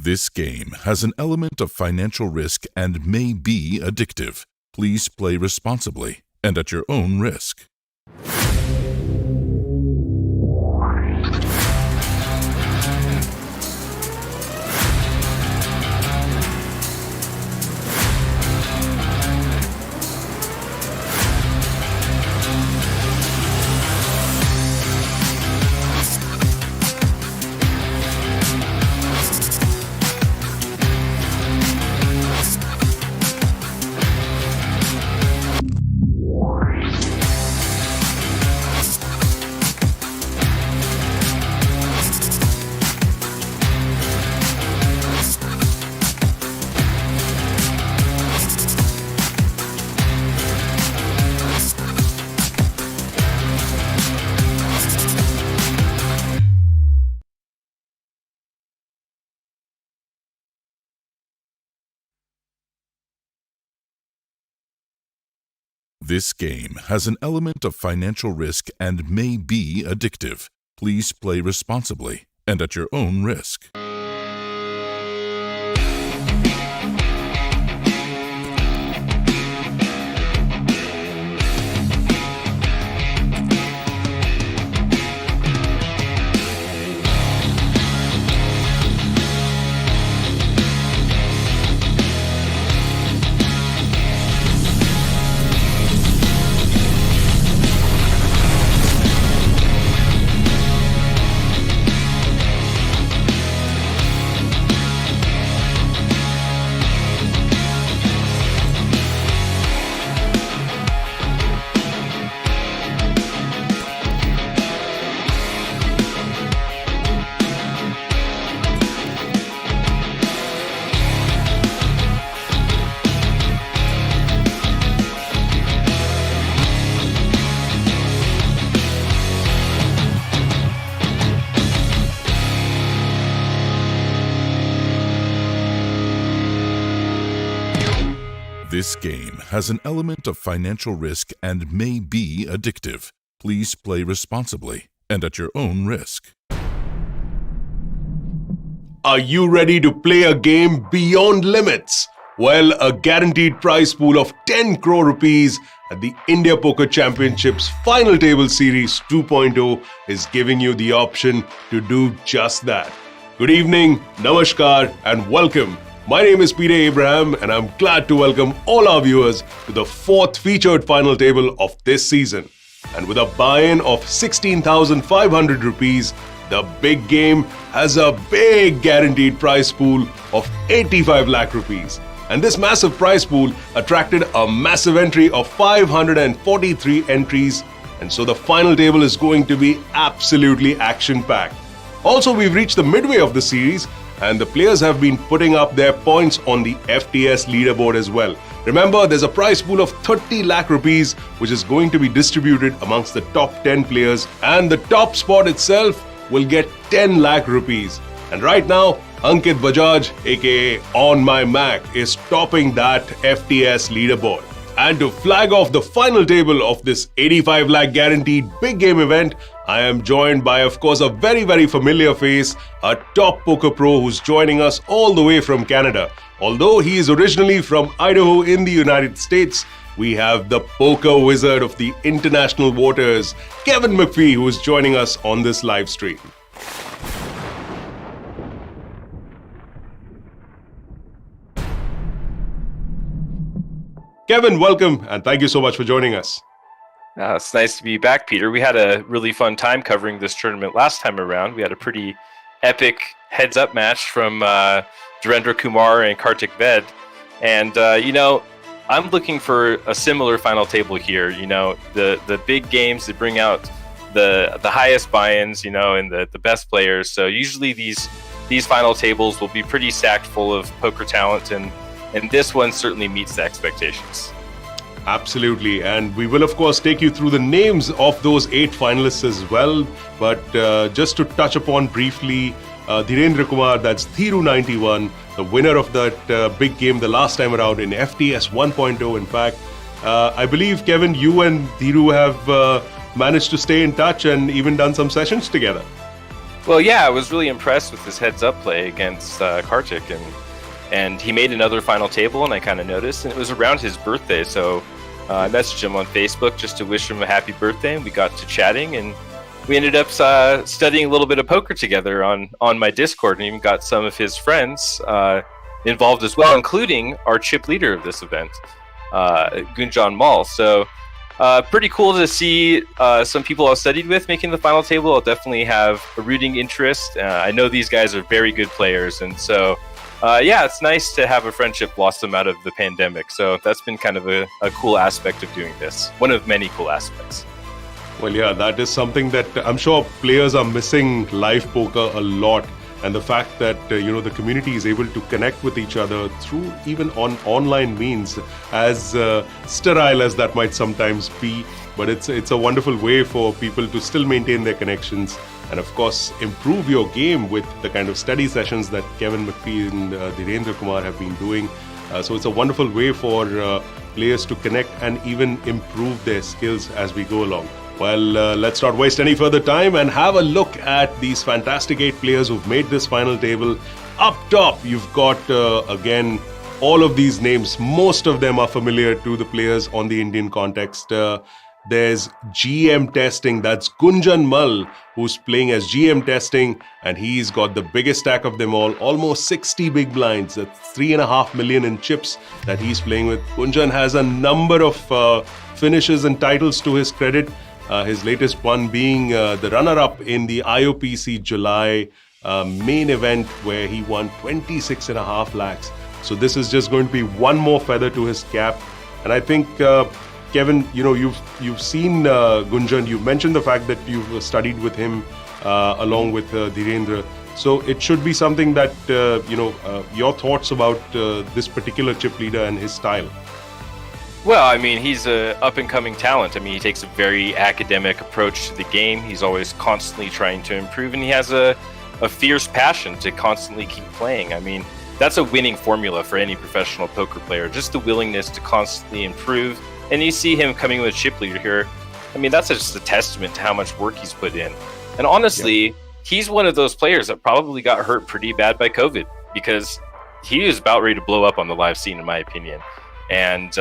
This game has an element of financial risk and may be addictive. Please play responsibly and at your own risk. This game has an element of financial risk and may be addictive. Please play responsibly and at your own risk. This game has an element of financial risk and may be addictive. Please play responsibly and at your own risk. Are you ready to play a game beyond limits? Well, a guaranteed prize pool of 10 crore rupees at the India Poker Championships Final Table Series 2.0 is giving you the option to do just that. Good evening, namaskar, and welcome. My name is Peter Abraham, and I'm glad to welcome all our viewers to the fourth featured final table of this season. And with a buy-in of 16,500 rupees, the big game has a big guaranteed prize pool of 85 lakh rupees. And this massive prize pool attracted a massive entry of 543 entries, and so the final table is going to be absolutely action-packed. Also, we've reached the midway of the series, and the players have been putting up their points on the FTS leaderboard as well. Remember, there's a prize pool of 30 lakh rupees which is going to be distributed amongst the top 10 players, and the top spot itself will get 10 lakh rupees. And right now, Ankit Bajaj, aka On My Mac, is topping that FTS leaderboard. And to flag off the final table of this 85 lakh guaranteed big game event, I am joined by, of course, a very familiar face, a top poker pro who's joining us all the way from Canada. Although he is originally from Idaho in the United States, we have the poker wizard of the international waters, Kevin McPhee, who is joining us on this live stream. Kevin, welcome, and thank you so much for joining us. It's nice to be back, Peter. We had a really fun time covering this tournament last time around. We had a pretty epic heads-up match from Dhirendra Kumar and Kartik Ved. And, I'm looking for a similar final table here. The big games that bring out the highest buy-ins, and the best players. So usually these final tables will be pretty stacked full of poker talent, and this one certainly meets the expectations. Absolutely, and we will of course take you through the names of those 8 finalists as well. But just to touch upon briefly, Dhirendra Kumar, that's Dhiru91, the winner of that big game the last time around in FTS 1.0. In fact, I believe, Kevin, you and Dhiru have managed to stay in touch and even done some sessions together. Well, yeah, I was really impressed with his heads-up play against Kartik, and he made another final table, and I kind of noticed, and it was around his birthday, so I messaged him on Facebook just to wish him a happy birthday, and we got to chatting, and we ended up studying a little bit of poker together on my Discord, and even got some of his friends involved as well, including our chip leader of this event, Goonjan Mall. So pretty cool to see some people I've studied with making the final table. I'll definitely have a rooting interest. I know these guys are very good players, and so yeah, it's nice to have a friendship blossom out of the pandemic. So that's been kind of a cool aspect of doing this. One of many cool aspects. Well, yeah, that is something that I'm sure players are missing live poker a lot. And the fact that, the community is able to connect with each other through even on online means, as sterile as that might sometimes be. But it's a wonderful way for people to still maintain their connections and, of course, improve your game with the kind of study sessions that Kevin McPhee and Dhirendra Kumar have been doing. So it's a wonderful way for players to connect and even improve their skills as we go along. Well, let's not waste any further time and have a look at these fantastic 8 players who've made this final table. Up top, you've got, again, all of these names. Most of them are familiar to the players on the Indian context. There's gmtesting, that's Goonjan Mall, who's playing as gmtesting, and he's got the biggest stack of them all, almost 60 big blinds. That's 3.5 million in chips that he's playing with. Goonjan has a number of finishes and titles to his credit. His latest one being the runner-up in the IOPC July main event, where he won 26.5 lakhs. So this is just going to be one more feather to his cap. And I think, Kevin, you've seen Goonjan. You mentioned the fact that you've studied with him along with Dhirendra. So it should be something that, your thoughts about this particular chip leader and his style. Well, I mean, he's an up-and-coming talent. I mean, he takes a very academic approach to the game. He's always constantly trying to improve, and he has a fierce passion to constantly keep playing. I mean, that's a winning formula for any professional poker player, just the willingness to constantly improve. And you see him coming with chip leader here. I mean, that's just a testament to how much work he's put in. And honestly, he's one of those players that probably got hurt pretty bad by COVID, because he was about ready to blow up on the live scene, in my opinion. And,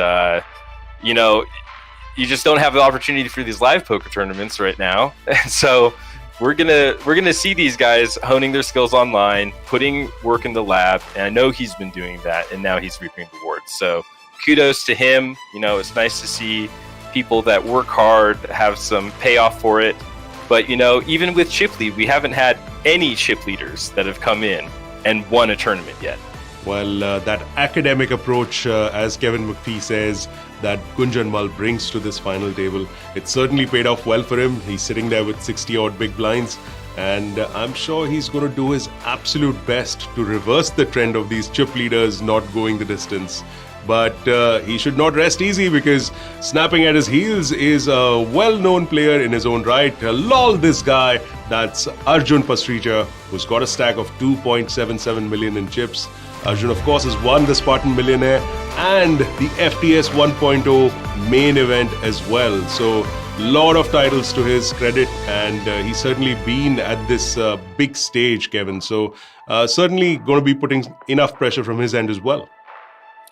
you just don't have the opportunity for these live poker tournaments right now. And so we're gonna see these guys honing their skills online, putting work in the lab. And I know he's been doing that, and now he's reaping rewards. So kudos to him. It's nice to see people that work hard have some payoff for it. But, even with chip lead, we haven't had any chip leaders that have come in and won a tournament yet. Well, that academic approach, as Kevin McPhee says, that Goonjan Mall brings to this final table, it certainly paid off well for him. He's sitting there with 60-odd big blinds, and I'm sure he's going to do his absolute best to reverse the trend of these chip leaders not going the distance. But he should not rest easy, because snapping at his heels is a well-known player in his own right. Lol, this guy, that's Arjun Pasricha, who's got a stack of 2.77 million in chips. Arjun, of course, has won the Spartan Millionaire and the FTS 1.0 main event as well. So, lot of titles to his credit, and he's certainly been at this big stage, Kevin. So, certainly going to be putting enough pressure from his end as well.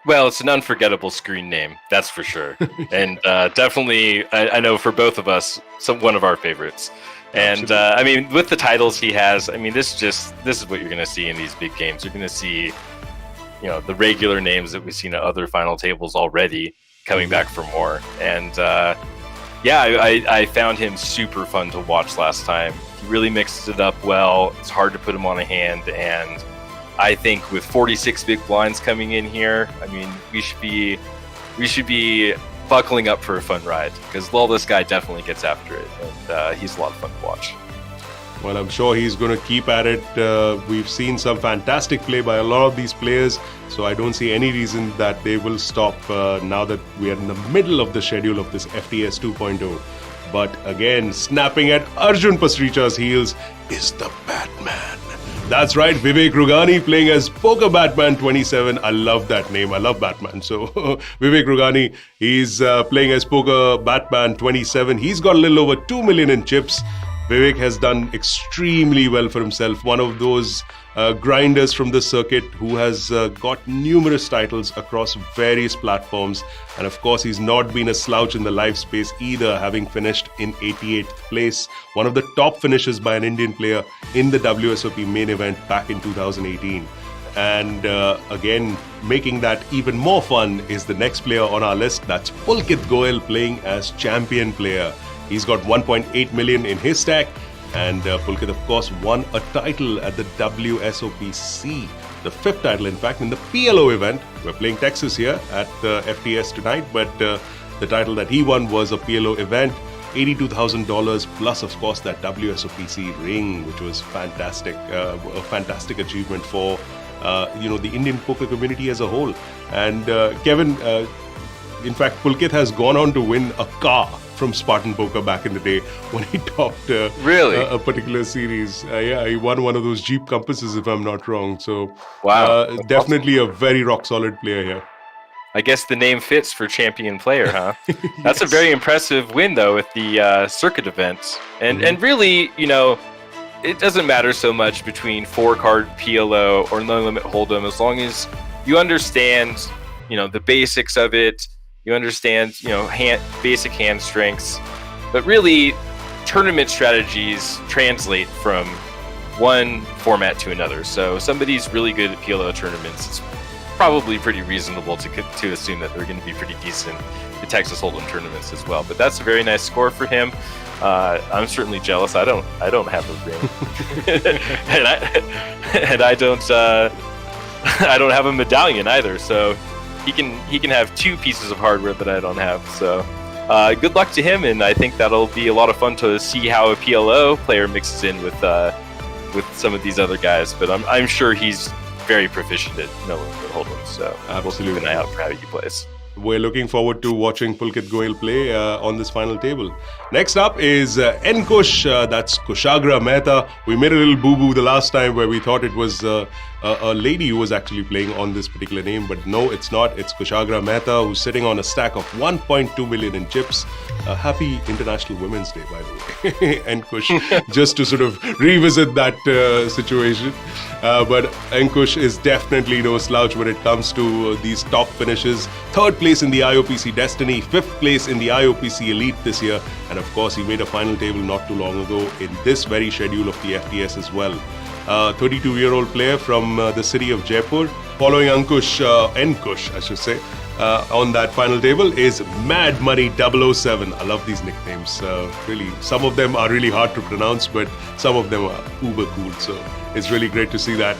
Well, it's an unforgettable screen name, that's for sure. And definitely, I know for both of us, one of our favorites. And I mean, with the titles he has, I mean, this is what you're going to see in these big games. You're going to see, the regular names that we've seen at other final tables already coming back for more. And I found him super fun to watch last time. He really mixed it up well. It's hard to put him on a hand, and I think with 46 big blinds coming in here, I mean, we should be buckling up for a fun ride, because this guy definitely gets after it, and he's a lot of fun to watch. Well, I'm sure he's going to keep at it. We've seen some fantastic play by a lot of these players, so I don't see any reason that they will stop now that we are in the middle of the schedule of this FTS 2.0. But again, snapping at Arjun Pasricha's heels is the Batman. That's right, Vivek Rughani playing as Poker Batman 27. I love that name. I love Batman. So Vivek Rughani, he's playing as Poker Batman 27. He's got a little over 2 million in chips. Vivek has done extremely well for himself. One of those grinders from the circuit who has got numerous titles across various platforms. And of course, he's not been a slouch in the live space either, having finished in 88th place. One of the top finishes by an Indian player in the WSOP main event back in 2018. And again, making that even more fun is the next player on our list. That's Pulkit Goyal playing as champion player. He's got 1.8 million in his stack. And Pulkit, of course, won a title at the WSOPC, the 5th title, in fact, in the PLO event. We're playing Texas here at the FTS tonight, but the title that he won was a PLO event, $82,000 plus, of course, that WSOPC ring, which was fantastic, a fantastic achievement for the Indian poker community as a whole. And Kevin, in fact, Pulkit has gone on to win a car from Spartan Poker back in the day when he topped a particular series. He won one of those Jeep Compasses, if I'm not wrong. So, wow, definitely a very rock-solid player here. I guess the name fits for champion player, huh? Yes. That's a very impressive win, though, with the circuit events. And really, it doesn't matter so much between 4-card PLO or no-limit hold'em, as long as you understand, the basics of it. You understand, basic hand strengths, but really tournament strategies translate from one format to another. So somebody's really good at PLO tournaments, it's probably pretty reasonable to assume that they're going to be pretty decent at Texas Hold'em tournaments as well. But that's a very nice score for him. I'm certainly jealous. I don't have a ring, and I don't have a medallion either. So. He can have 2 pieces of hardware that I don't have. So good luck to him, and I think that'll be a lot of fun to see how a PLO player mixes in with some of these other guys. But I'm sure he's very proficient at no-limit hold'em. So we'll keep an eye out for how he plays. We're looking forward to watching Pulkit Goyal play on this final table. Next up is Kush, that's Kushagra Mehta. We made a little boo-boo the last time where we thought it was a lady who was actually playing on this particular name, but no, it's not. It's Kushagra Mehta, who's sitting on a stack of 1.2 million in chips. Happy International Women's Day, by the way. Kush, just to sort of revisit that situation. But Kush is definitely no slouch when it comes to these top finishes. 3rd place in the IOPC Destiny, 5th place in the IOPC Elite this year, and of course he made a final table not too long ago in this very schedule of the FTS as well. 32-year-old player from the city of Jaipur. Following Kush, I should say, on that final table is Mad Money 007. I love these nicknames. Really, some of them are really hard to pronounce, but some of them are uber cool. So it's really great to see that.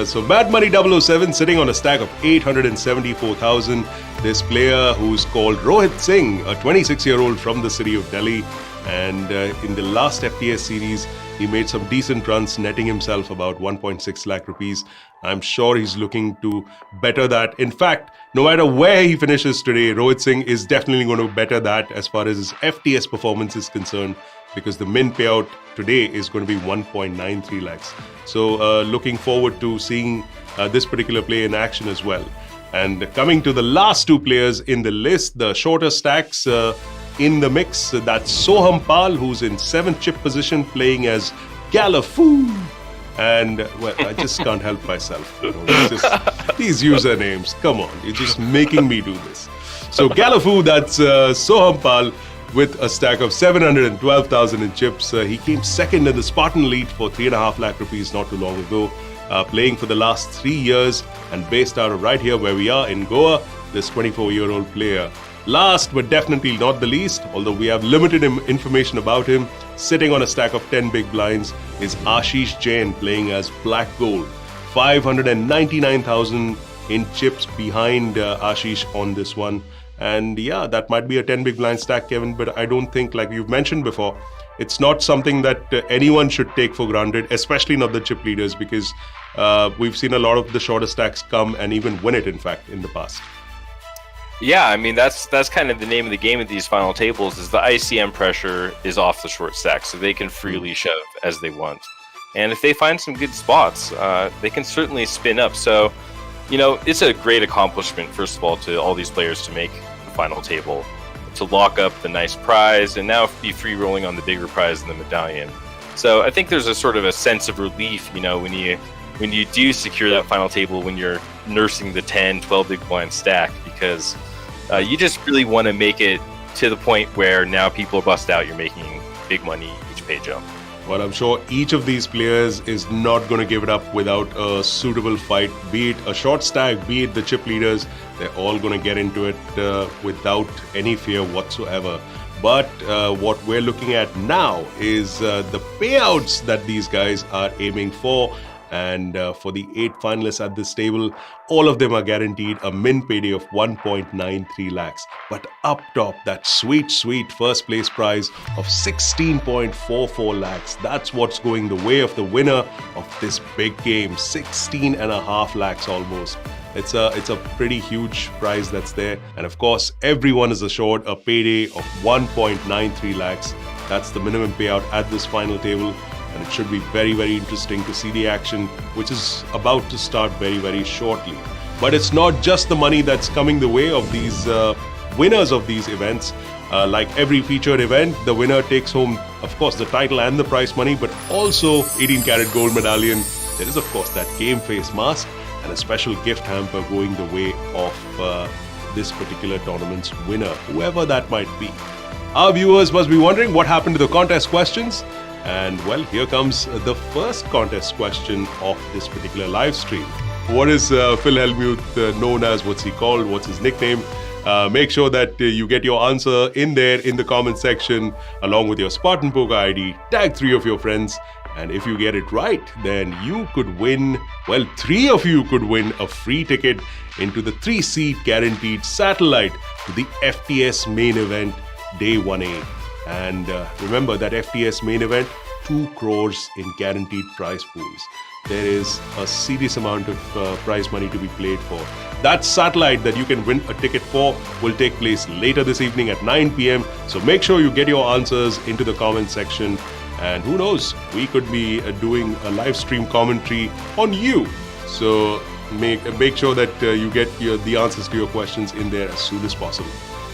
So Mad Money 007 sitting on a stack of 874,000. This player who's called Rohit Singh, a 26-year-old from the city of Delhi. And in the last FTS series, he made some decent runs, netting himself about 1.6 lakh rupees. I'm sure he's looking to better that. In fact, no matter where he finishes today, Rohit Singh is definitely going to better that as far as his FTS performance is concerned, because the min payout today is going to be 1.93 lakhs. So looking forward to seeing this particular play in action as well. And coming to the last 2 players in the list, the shorter stacks in the mix, that's Soham Pal, who's in 7th chip position playing as Galafoo. And, well, I just can't help myself. It's just, these usernames, come on, you're just making me do this. So Galafoo, that's Soham Pal with a stack of 712,000 in chips. He came 2nd in the Spartan Elite for 3.5 lakh rupees not too long ago. Playing for the last 3 years and based out of right here where we are in Goa, this 24-year-old player. Last but definitely not the least, although we have limited information about him, sitting on a stack of 10 big blinds is Ashish Jain playing as Black Gold. 599,000 in chips behind Ashish on this one. And yeah, that might be a 10 big blind stack, Kevin, but I don't think, like you've mentioned before, it's not something that anyone should take for granted, especially not the chip leaders, because we've seen a lot of the shorter stacks come and even win it, in fact, in the past. Yeah, I mean, that's kind of the name of the game of these final tables, is the ICM pressure is off the short stack, so they can freely shove as they want. And if they find some good spots, they can certainly spin up. So, it's a great accomplishment, first of all, to all these players to make the final table, to lock up the nice prize, and now be free rolling on the bigger prize in the medallion. So I think there's a sort of a sense of relief, when you do secure that final table, when you're nursing the 10, 12 big blind stack, because you just really want to make it to the point where now people bust out, you're making big money each pay jump. Well, I'm sure each of these players is not going to give it up without a suitable fight, be it a short stack, be it the chip leaders. They're all going to get into it without any fear whatsoever. But what we're looking at now is the payouts that these guys are aiming for. And for the 8 finalists at this table, all of them are guaranteed a min payday of 1.93 lakhs. But up top, that sweet first place prize of 16.44 lakhs. That's what's going the way of the winner of this big game. 16.5 lakhs almost. It's a pretty huge prize that's there. And of course, everyone is assured a payday of 1.93 lakhs. That's the minimum payout at this final table. And it should be very, very interesting to see the action, which is about to start very, very shortly. But it's not just the money that's coming the way of these winners of these events. Like every featured event, the winner takes home, of course, the title and the prize money, but also 18-karat gold medallion. There is, of course, that game face mask and a special gift hamper going the way of this particular tournament's winner, whoever that might be. Our viewers must be wondering what happened to the contest questions. And well, here comes the first contest question of this particular live stream. What is Phil Hellmuth known as? What's he called? What's his nickname? Make sure that you get your answer in there in the comment section along with your Spartan Poker ID. Tag 3 of your friends. And if you get it right, then you could win, well, 3 of you could win a free ticket into the 3-seat guaranteed satellite to the FTS main event, Day 1A. And remember that FTS main event, 2 crores in guaranteed prize pools. There is a serious amount of prize money to be played for. That satellite that you can win a ticket for will take place later this evening at 9 p.m. So make sure you get your answers into the comment section. And who knows, we could be doing a live stream commentary on you. So make sure that you get the answers to your questions in there as soon as possible.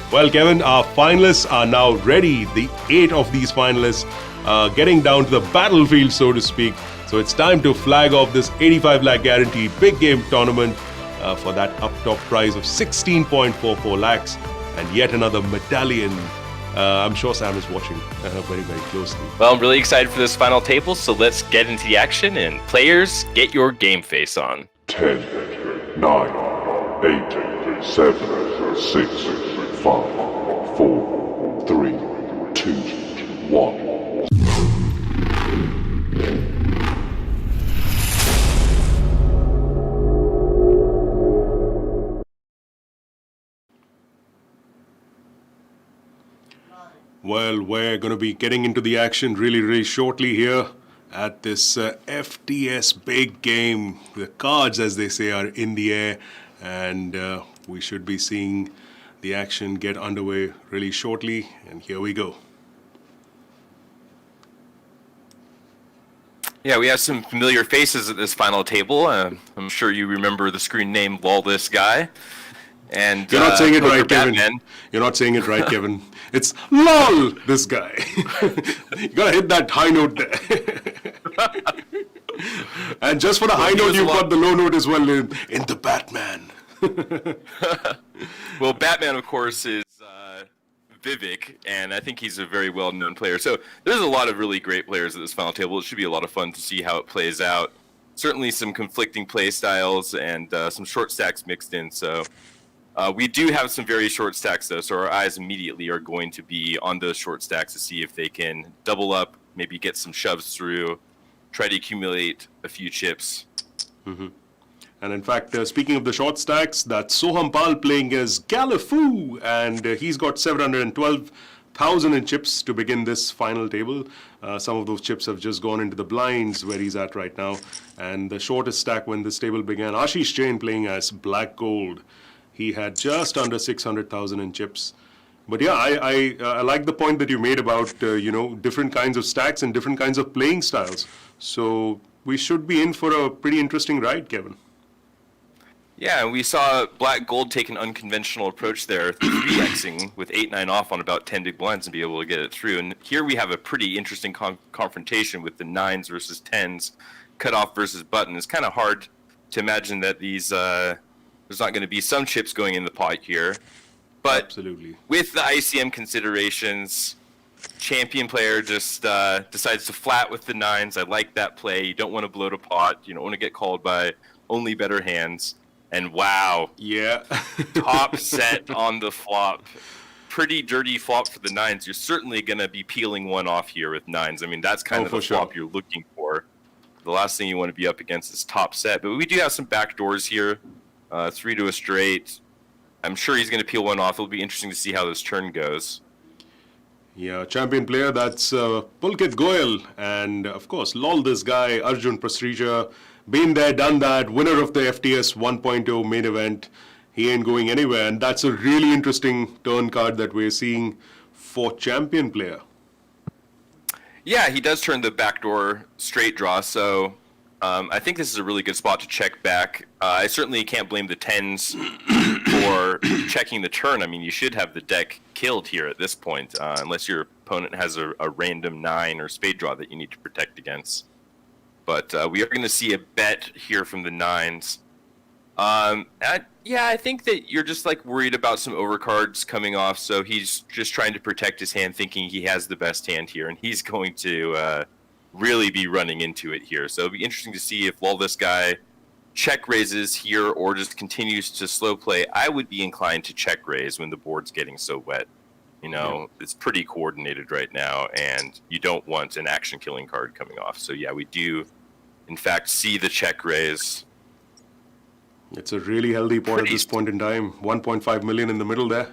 Well, Kevin, our finalists are now ready. The 8 of these finalists getting down to the battlefield, so to speak. So it's time to flag off this 85 lakh guaranteed big game tournament for that up top prize of 16.44 lakhs and yet another medallion. I'm sure Sam is watching very, very closely. Well, I'm really excited for this final table, so let's get into the action and players, get your game face on. 10, 9, 8, 7, 6, 5, 4, 3, 2, 1. Well, we're going to be getting into the action really, really shortly here at this FTS big game. The cards, as they say, are in the air, and we should be seeing the action get underway really shortly, and here we go. Yeah, we have some familiar faces at this final table. I'm sure you remember the screen name Lawless Guy. And You're not saying it right, Batman. Kevin. You're not saying it right, Kevin. It's LOL, this guy. You gotta hit that high note there. And just for the high note, you've got the low note as well in the Batman. Well, Batman, of course, is Vivek, and I think he's a very well-known player. So there's a lot of really great players at this final table. It should be a lot of fun to see how it plays out. Certainly some conflicting play styles and some short stacks mixed in. So we do have some very short stacks, though, so our eyes immediately are going to be on those short stacks to see if they can double up, maybe get some shoves through, try to accumulate a few chips. Mm-hmm. And in fact, speaking of the short stacks, that's Soham playing as Galifoo, and he's got 712,000 in chips to begin this final table. Some of those chips have just gone into the blinds where he's at right now. And the shortest stack when this table began, Ashish Jain playing as Black Gold. He had just under 600,000 in chips. But yeah, I like the point that you made about, different kinds of stacks and different kinds of playing styles. So we should be in for a pretty interesting ride, Kevin. Yeah, and we saw Black Gold take an unconventional approach there, 3xing with 8-9 off on about 10 big blinds and be able to get it through. And here we have a pretty interesting confrontation with the 9s versus 10s, cutoff versus button. It's kind of hard to imagine that these there's not going to be some chips going in the pot here. But Absolutely. With the ICM considerations, champion player just decides to flat with the 9s. I like that play. You don't want to bloat a pot. You don't want to get called by only better hands. And wow, Yeah. top set on the flop. Pretty dirty flop for the 9s. You're certainly going to be peeling one off here with 9s. I mean, that's kind of the flop you're looking for. The last thing you want to be up against is top set. But we do have some back doors here. 3 to a straight. I'm sure he's going to peel one off. It'll be interesting to see how this turn goes. Yeah, champion player, that's Pulkit Goyal. And of course, lol, this guy, Arjun Pasricha, been there, done that, winner of the FTS 1.0 main event. He ain't going anywhere. And that's a really interesting turn card that we're seeing for champion player. Yeah, he does turn the backdoor straight draw, so I think this is a really good spot to check back. I certainly can't blame the 10s for checking the turn. I mean, you should have the deck killed here at this point, unless your opponent has a random 9 or spade draw that you need to protect against. But we are going to see a bet here from the 9s. Yeah, I think that you're just like worried about some overcards coming off, so he's just trying to protect his hand, thinking he has the best hand here, and he's going to really be running into it here. So it'll be interesting to see if this guy check raises here or just continues to slow play. I would be inclined to check raise when the board's getting so wet. You know, It's pretty coordinated right now, and you don't want an action-killing card coming off. So yeah, we do, in fact, see the check raise. It's a really healthy pot at this point in time. 1.5 million in the middle there.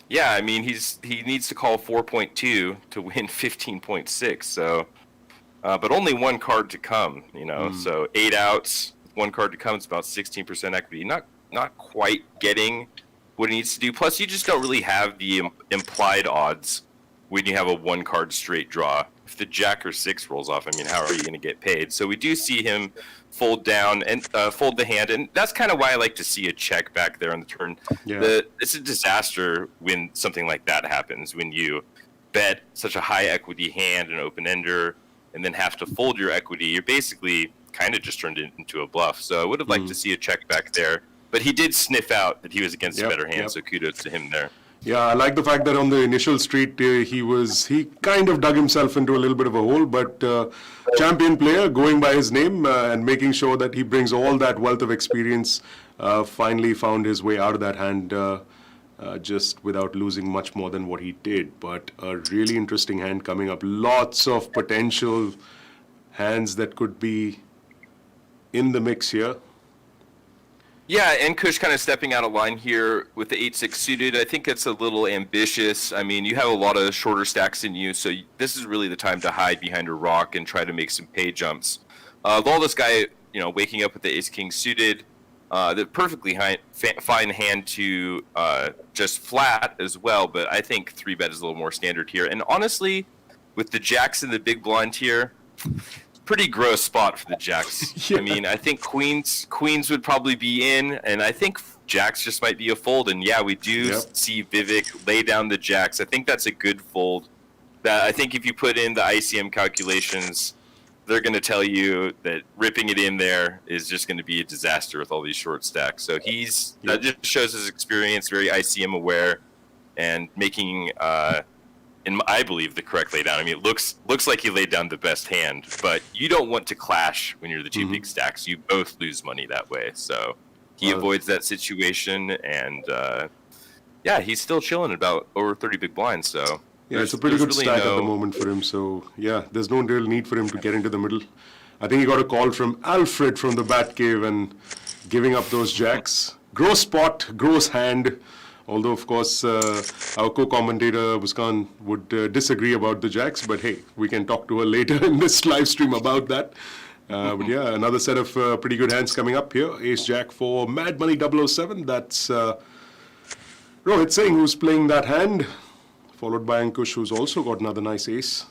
Yeah, I mean, he needs to call 4.2 to win 15.6. So, but only one card to come. So 8 outs, one card to come. It's about 16% equity. Not quite getting what he needs to do. Plus, you just don't really have the implied odds when you have a 1-card straight draw. If the jack or 6 rolls off, I mean, how are you going to get paid? So we do see him fold down and fold the hand, and that's kind of why I like to see a check back there on the turn. Yeah. It's a disaster when something like that happens, when you bet such a high equity hand, an open ender, and then have to fold your equity. You're basically kind of just turned it into a bluff. So I would have liked to see a check back there, but he did sniff out that he was against a better hand, so kudos to him there. Yeah, I like the fact that on the initial street, he kind of dug himself into a little bit of a hole, but champion player going by his name and making sure that he brings all that wealth of experience, finally found his way out of that hand just without losing much more than what he did. But a really interesting hand coming up. Lots of potential hands that could be in the mix here. Yeah, and Kush kind of stepping out of line here with the 8-6 suited. I think it's a little ambitious. I mean, you have a lot of shorter stacks in you, so this is really the time to hide behind a rock and try to make some pay jumps. All this guy, waking up with the ace-king suited, the perfectly fine hand to just flat as well, but I think 3-bet is a little more standard here. And honestly, with the jacks in the big blind here, pretty gross spot for the jacks. I mean, I think queens would probably be in, and I think jacks just might be a fold. And yeah, we do see Vivek lay down the jacks. I think that's a good fold. That I think if you put in the ICM calculations, they're going to tell you that ripping it in there is just going to be a disaster with all these short stacks. So that just shows his experience, very ICM aware, and making I believe the correct laydown. I mean, it looks like he laid down the best hand, but you don't want to clash when you're the 2 big stacks. You both lose money that way. So he avoids that situation, and he's still chilling about over 30 big blinds. So yeah, it's a pretty good stack at the moment for him. So yeah, there's no real need for him to get into the middle. I think he got a call from Alfred from the Batcave and giving up those jacks. Gross spot, gross hand. Although, of course, our co-commentator, Muskan, would disagree about the jacks. But hey, we can talk to her later in this live stream about that. But yeah, another set of pretty good hands coming up here. Ace-Jack for Mad Money 007. That's Rohit Singh, who's playing that hand. Followed by Ankush, who's also got another nice ace.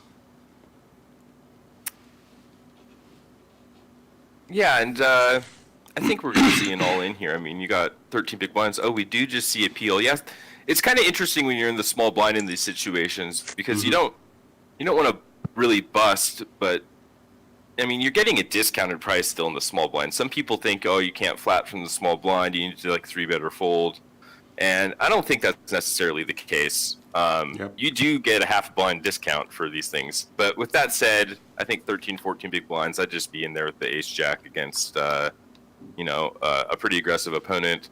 Yeah, and I I think we're going to see an all-in here. I mean, you got 13 big blinds. Oh, we do just see a peel. Yes, it's kind of interesting when you're in the small blind in these situations because you don't want to really bust, but I mean, you're getting a discounted price still in the small blind. Some people think, oh, you can't flat from the small blind. You need to like 3-bet or fold. And I don't think that's necessarily the case. You do get a half blind discount for these things. But with that said, I think 13, 14 big blinds, I'd just be in there with the ace-jack against, a pretty aggressive opponent.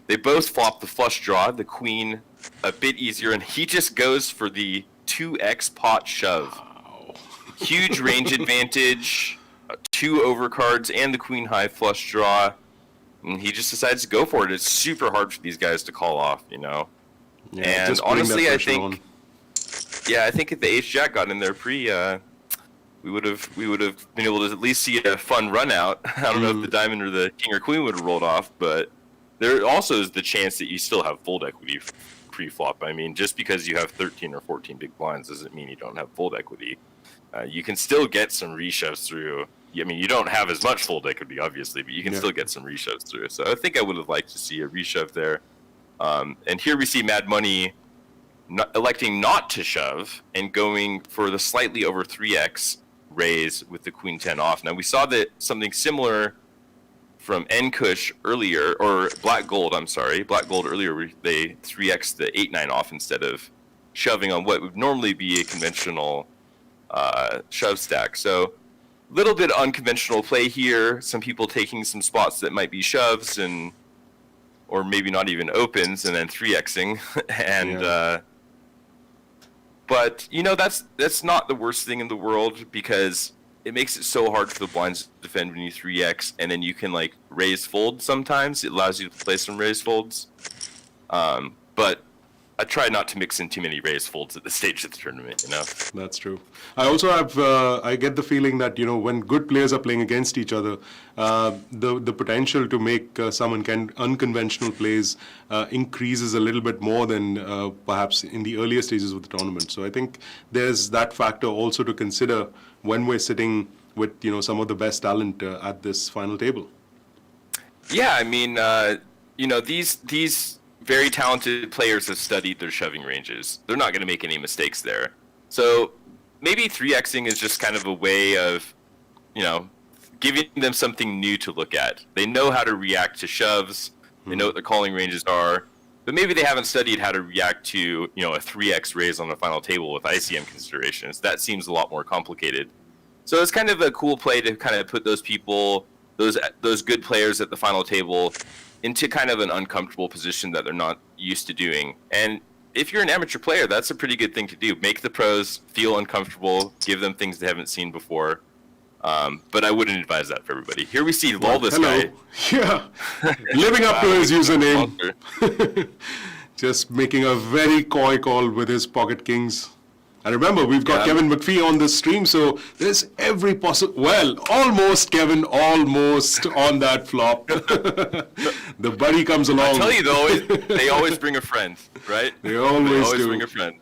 They both flop the flush draw, the queen a bit easier, and he just goes for the 2x pot shove. Wow. Huge range advantage, 2 overcards, and the queen high flush draw. And he just decides to go for it. It's super hard for these guys to call off, Yeah, and honestly, I think if the ace-jack got in there we would have been able to at least see a fun run out. I don't know if the diamond or the king or queen would have rolled off, but there also is the chance that you still have fold equity pre-flop. I mean, just because you have 13 or 14 big blinds doesn't mean you don't have fold equity. You can still get some reshoves through. I mean, you don't have as much fold equity, obviously, but you can still get some reshoves through. So I think I would have liked to see a reshove there. And here we see Mad Money electing not to shove and going for the slightly over 3x raise with the queen 10 off. Now, we saw that something similar from N-Kush earlier, or Black Gold earlier, where they 3x the 8-9 off instead of shoving on what would normally be a conventional shove stack. So little bit unconventional play here. Some people taking some spots that might be shoves or maybe not even opens and then 3xing. But that's not the worst thing in the world because it makes it so hard for the blinds to defend when you 3x and then you can like raise fold sometimes. It allows you to play some raise folds. But I try not to mix in too many raise folds at this stage of the tournament, That's true. I also have, I get the feeling that, when good players are playing against each other, the potential to make some unconventional plays increases a little bit more than perhaps in the earlier stages of the tournament. So I think there's that factor also to consider when we're sitting with, some of the best talent at this final table. Yeah, I mean, these very talented players have studied their shoving ranges. They're not going to make any mistakes there. So maybe 3xing is just kind of a way of, giving them something new to look at. They know how to react to shoves. They know what their calling ranges are. But maybe they haven't studied how to react to, a 3x raise on the final table with ICM considerations. That seems a lot more complicated. So it's kind of a cool play to kind of put those people, those good players at the final table into kind of an uncomfortable position that they're not used to doing. And if you're an amateur player, that's a pretty good thing to do. Make the pros feel uncomfortable, give them things they haven't seen before. But I wouldn't advise that for everybody. Here we see this guy. Yeah, living up to his username. Just making a very coy call with his pocket kings. And remember, we've got Kevin McPhee on this stream, so there's every possible... Well, almost, Kevin, almost on that flop. The buddy comes along. I tell you, they always bring a friend, right? They always do. Bring a friend.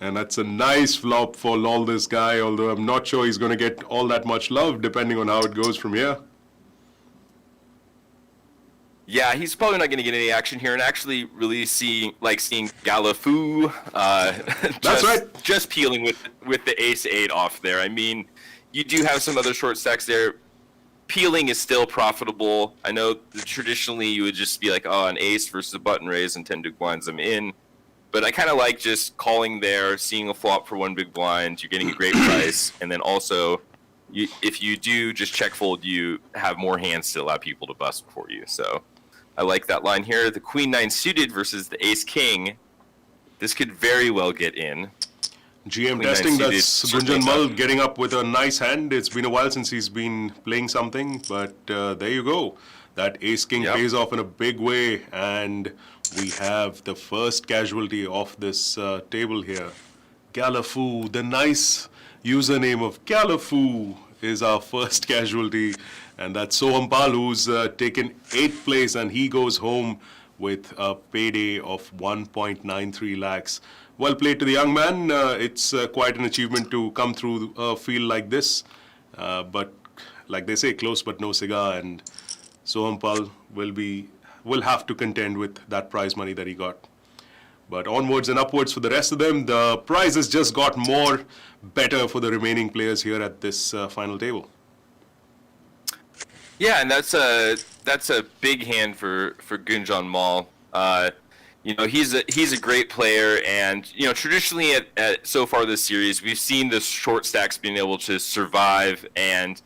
And that's a nice flop for lol this guy, although I'm not sure he's going to get all that much love, depending on how it goes from here. Yeah, he's probably not going to get any action here, and actually really seeing Galafoo. That's right. Just peeling with the ace-8 off there. I mean, you do have some other short stacks there. Peeling is still profitable. I know traditionally you would just be like, oh, an ace versus a button raise and 10 big blinds, I'm in. But I kind of like just calling there, seeing a flop for 1 big blind. You're getting a great price, and then also, if you do just check fold, you have more hands to allow people to bust before you. So I like that line here. The queen 9 suited versus the ace king. This could very well get in. GM testing, that's Goonjan Mall getting up with a nice hand. It's been a while since he's been playing something, but there you go. That ace king pays off in a big way, and we have the first casualty of this table here. Galafoo, the nice username of Galafoo is our first casualty, and that's Soham who's taken 8th place, and he goes home with a payday of 1.93 lakhs. Well played to the young man. It's quite an achievement to come through a field like this, but like they say, close but no cigar, and Soham Pal will have to contend with that prize money that he got. But onwards and upwards for the rest of them, the prizes just got more better for the remaining players here at this final table. Yeah, and that's a big hand for Goonjan Mall. He's a great player, and traditionally at so far this series, we've seen the short stacks being able to survive and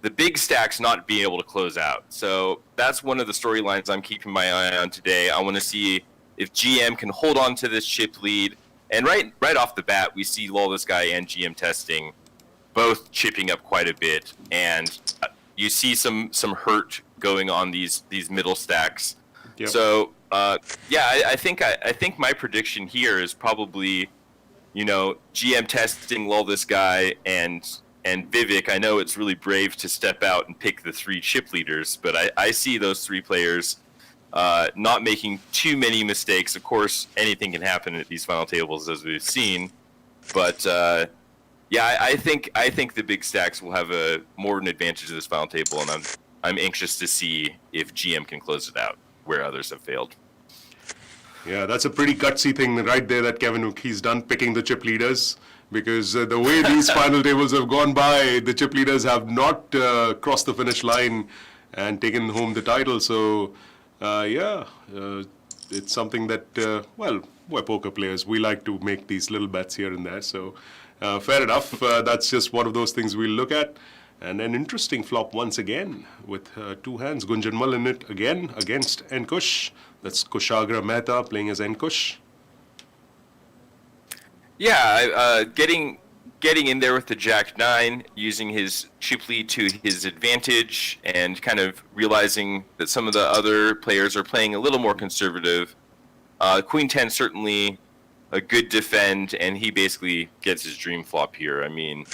the big stacks not being able to close out. So that's one of the storylines I'm keeping my eye on today. I want to see if GM can hold on to this chip lead. And right off the bat, we see Lawless Guy and GM Testing both chipping up quite a bit, and you see some hurt going on these middle stacks. Yep. So I think my prediction here is probably GM Testing, Lawless Guy, and Vivek. I know it's really brave to step out and pick the 3 chip leaders, but I see those 3 players not making too many mistakes. Of course, anything can happen at these final tables, as we've seen. But I think the big stacks will have more of an advantage of this final table, and I'm anxious to see if GM can close it out where others have failed. Yeah, that's a pretty gutsy thing right there that he's done picking the chip leaders. Because the way these final tables have gone by, the chip leaders have not crossed the finish line and taken home the title. So, it's something that, we're poker players. We like to make these little bets here and there. So, fair enough. That's just one of those things we'll look at. And an interesting flop once again with 2 hands. Goonjan Mall in it again against Enkush. That's Kushagra Mehta playing as Enkush. Yeah, getting in there with the Jack-9, using his chip lead to his advantage, and kind of realizing that some of the other players are playing a little more conservative. Queen-10 certainly a good defend, and he basically gets his dream flop here. I mean,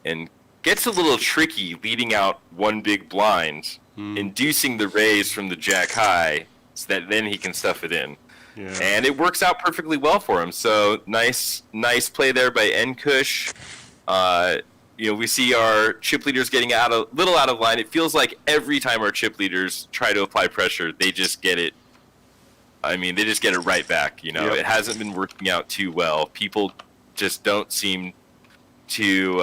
and gets a little tricky leading out one big blind, inducing the raise from the Jack-high, so that then he can stuff it in. Yeah. And it works out perfectly well for him. So nice play there by Enkush. We see our chip leaders getting a little out of line. It feels like every time our chip leaders try to apply pressure, they just get it. I mean, they just get it right back. Yep. It hasn't been working out too well. People just don't seem to.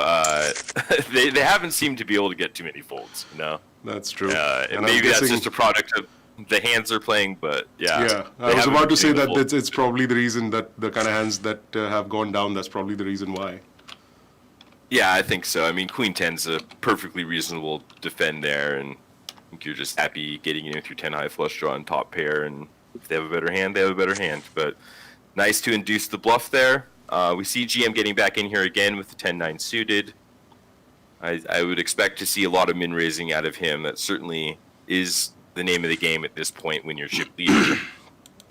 They haven't seemed to be able to get too many folds. That's true. And maybe that's just a product of the hands they're playing, but yeah. I was about to say that it's probably the reason that the kind of hands that have gone down, that's probably the reason why. Yeah, I think so. I mean, Queen-10's a perfectly reasonable defend there, and I think you're just happy getting in through 10 high flush draw and top pair, and if they have a better hand, they have a better hand. But nice to induce the bluff there. We see GM getting back in here again with the 10-9 suited. I would expect to see a lot of min-raising out of him. That certainly is the name of the game at this point when you're chip leader.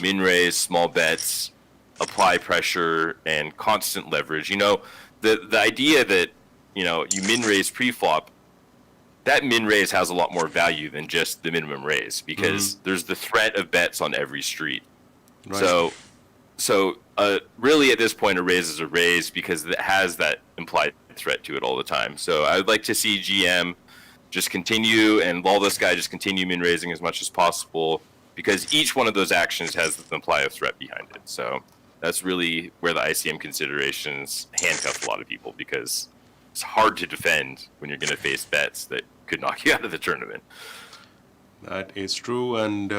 Min raise, small bets, apply pressure, and constant leverage. The idea that you min raise pre-flop, that min raise has a lot more value than just the minimum raise, because there's the threat of bets on every street. Right. So really at this point a raise is a raise because it has that implied threat to it all the time. So I would like to see GM just continue, and Lawless Guy just continue min raising as much as possible, because each one of those actions has the implied threat behind it. So that's really where the ICM considerations handcuff a lot of people, because it's hard to defend when you're going to face bets that could knock you out of the tournament. That is true, and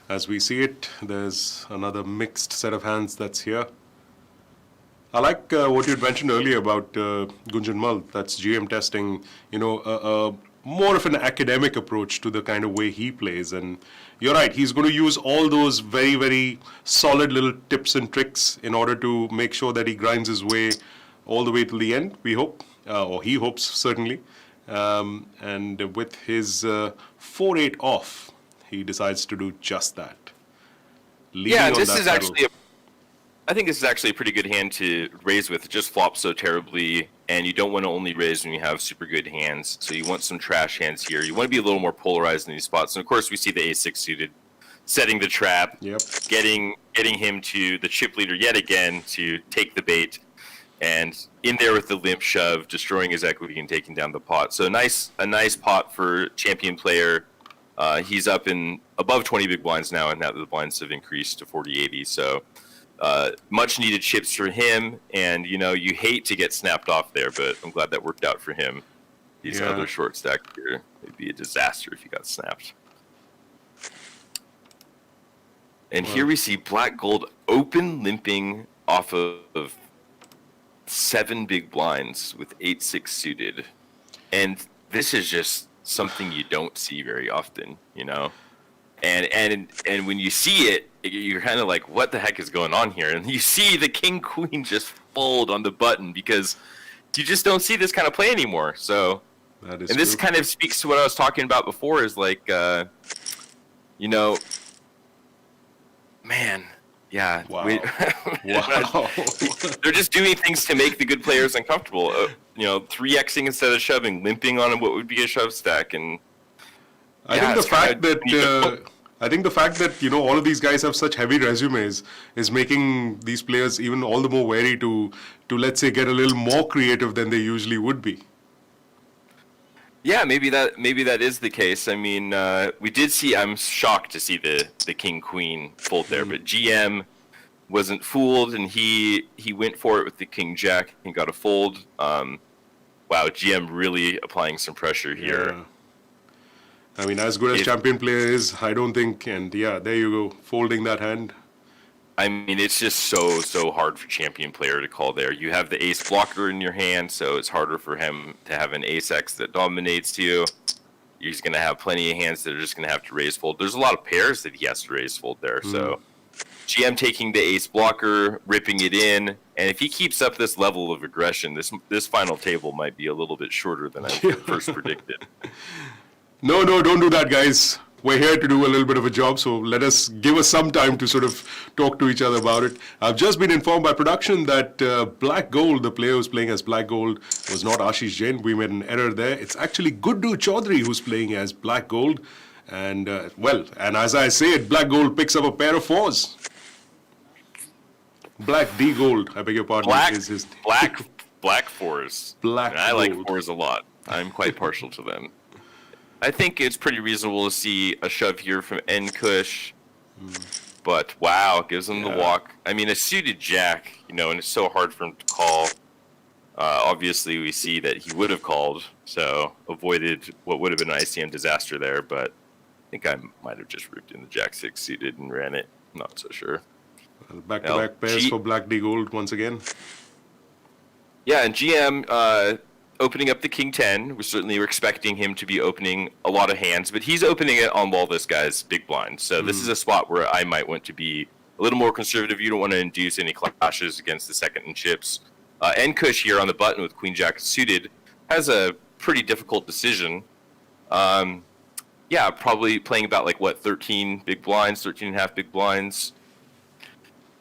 as we see it, there's another mixed set of hands that's here. I like what you'd mentioned earlier about Goonjan Mall. That's GM Testing, more of an academic approach to the kind of way he plays. And you're right, he's going to use all those very, very solid little tips and tricks in order to make sure that he grinds his way all the way to the end, we hope, or he hopes, certainly. And with his 4-8 off, he decides to do just that. Yeah, this is actually I think this is actually a pretty good hand to raise with. It just flops so terribly, and you don't want to only raise when you have super good hands. So you want some trash hands here. You want to be a little more polarized in these spots. And of course, we see the A6 suited setting the trap, getting him to the chip leader yet again to take the bait, and in there with the limp shove, destroying his equity and taking down the pot. So a nice pot for champion player He's up in above 20 big blinds now, and now the blinds have increased to 40-80. So much needed chips for him, and you hate to get snapped off there, but I'm glad that worked out for him. These other short stack here, it'd be a disaster if he got snapped. And here we see Black Gold open limping off of 7 big blinds with 8-6 suited, and this is just something you don't see very often, And when you see it, you're kind of like, what the heck is going on here? And you see the king queen just fold on the button because you just don't see this kind of play anymore. So, that is this kind of speaks to what I was talking about before. Is like, man, yeah. Wow. Wow. They're just doing things to make the good players uncomfortable. 3xing instead of shoving, limping on what would be a shove stack, and I think the fact that all of these guys have such heavy resumes is making these players even all the more wary to let's say get a little more creative than they usually would be. Yeah, maybe that is the case. I mean, we did see. I'm shocked to see the king queen fold there, but GM wasn't fooled, and he went for it with the king jack and got a fold. Wow, GM really applying some pressure here. Yeah. I mean, as good as champion player is, I don't think, and there you go, folding that hand. I mean, it's just so hard for champion player to call there. You have the ace blocker in your hand, so it's harder for him to have an ace X that dominates you. He's going to have plenty of hands that are just going to have to raise fold. There's a lot of pairs that he has to raise fold there, so GM taking the ace blocker, ripping it in, and if he keeps up this level of aggression, this final table might be a little bit shorter than I first predicted. No, don't do that, guys. We're here to do a little bit of a job, so give us some time to sort of talk to each other about it. I've just been informed by production that Black Gold, the player who's playing as Black Gold, was not Ashish Jain. We made an error there. It's actually Guddu Chaudhary who's playing as Black Gold. And, and as I say it, Black Gold picks up a pair of 4s. Black D Gold, I beg your pardon. Is his Black 4s. Black I like Gold. 4s a lot. I'm quite partial to them. I think it's pretty reasonable to see a shove here from N-Kush, but wow, gives him the walk. I mean, a suited jack, and it's so hard for him to call. Obviously, we see that he would have called, so avoided what would have been an ICM disaster there, but I think I might have just ripped in the jack 6 suited and ran it. Not so sure. Back-to-back pairs for Black D Gold once again. Yeah, and GM opening up the king 10. We certainly were expecting him to be opening a lot of hands, but he's opening it on all this guy's big blind. So this is a spot where I might want to be a little more conservative. You don't want to induce any clashes against the second and chips. N-Kush here on the button with queen jack suited has a pretty difficult decision. Probably playing about 13 big blinds, 13 and a half big blinds.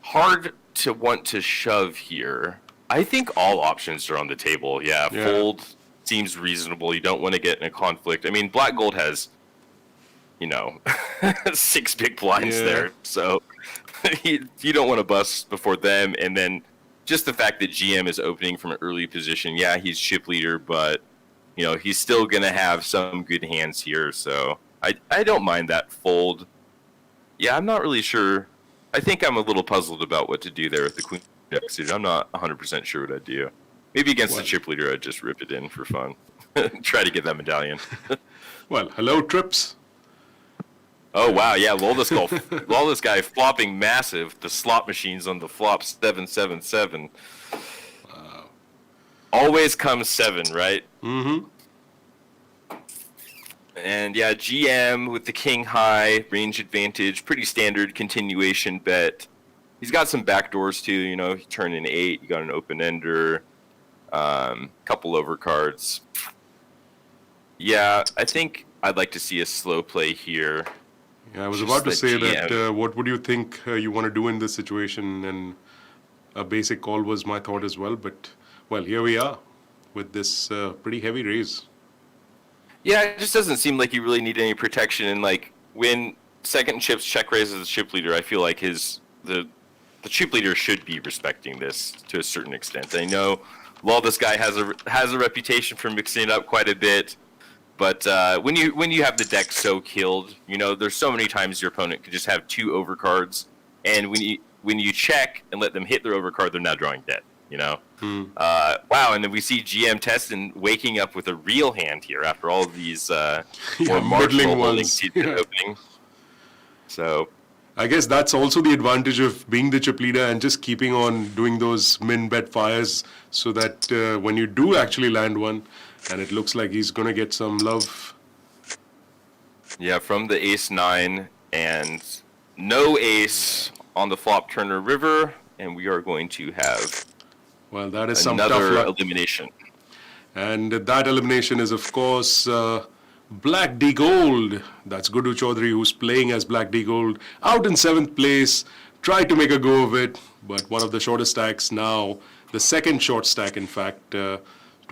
Hard to want to shove here. I think all options are on the table. Yeah, fold seems reasonable. You don't want to get in a conflict. I mean, Black Gold has, 6 big blinds there. So you don't want to bust before them. And then just the fact that GM is opening from an early position. Yeah, he's chip leader, but, he's still going to have some good hands here. So I don't mind that fold. Yeah, I'm not really sure. I think I'm a little puzzled about what to do there with the queen. I'm not 100% sure what I'd do. Maybe against the chip leader, I'd just rip it in for fun. Try to get that medallion. Well, hello, Trips. Oh, wow, yeah, Lawless guy flopping massive. The slot machines on the flop 777. Wow. Always comes 7, right? Mm-hmm. And yeah, GM with the king high, range advantage, pretty standard continuation bet. He's got some backdoors too, he turned an 8, you got an open-ender, couple overcards. Yeah, I think I'd like to see a slow play here. Yeah, I was about to say that, what would you think you want to do in this situation? And a basic call was my thought as well, but, here we are with this pretty heavy raise. Yeah, it just doesn't seem like you really need any protection, and when second chips check raises the chip leader, I feel like the chip leader should be respecting this to a certain extent. I know this guy has a reputation for mixing it up quite a bit. But when you have the deck so killed, there's so many times your opponent could just have 2 overcards, and when you check and let them hit their overcard, they're now drawing dead. Wow, and then we see GM Testing waking up with a real hand here after all of these more marginal ones opening. So I guess that's also the advantage of being the chip leader and just keeping on doing those min bet fires, so that when you do actually land one, and it looks like he's gonna get some love. Yeah, from the ace-9 and no ace on the flop Turner River, and we are going to have that is some tough another luck. elimination. And that elimination is, of course, Black D Gold. That's Gudu Chaudhary, who's playing as Black D Gold, out in 7th place. Tried to make a go of it, but one of the shortest stacks now, the second short stack, in fact, to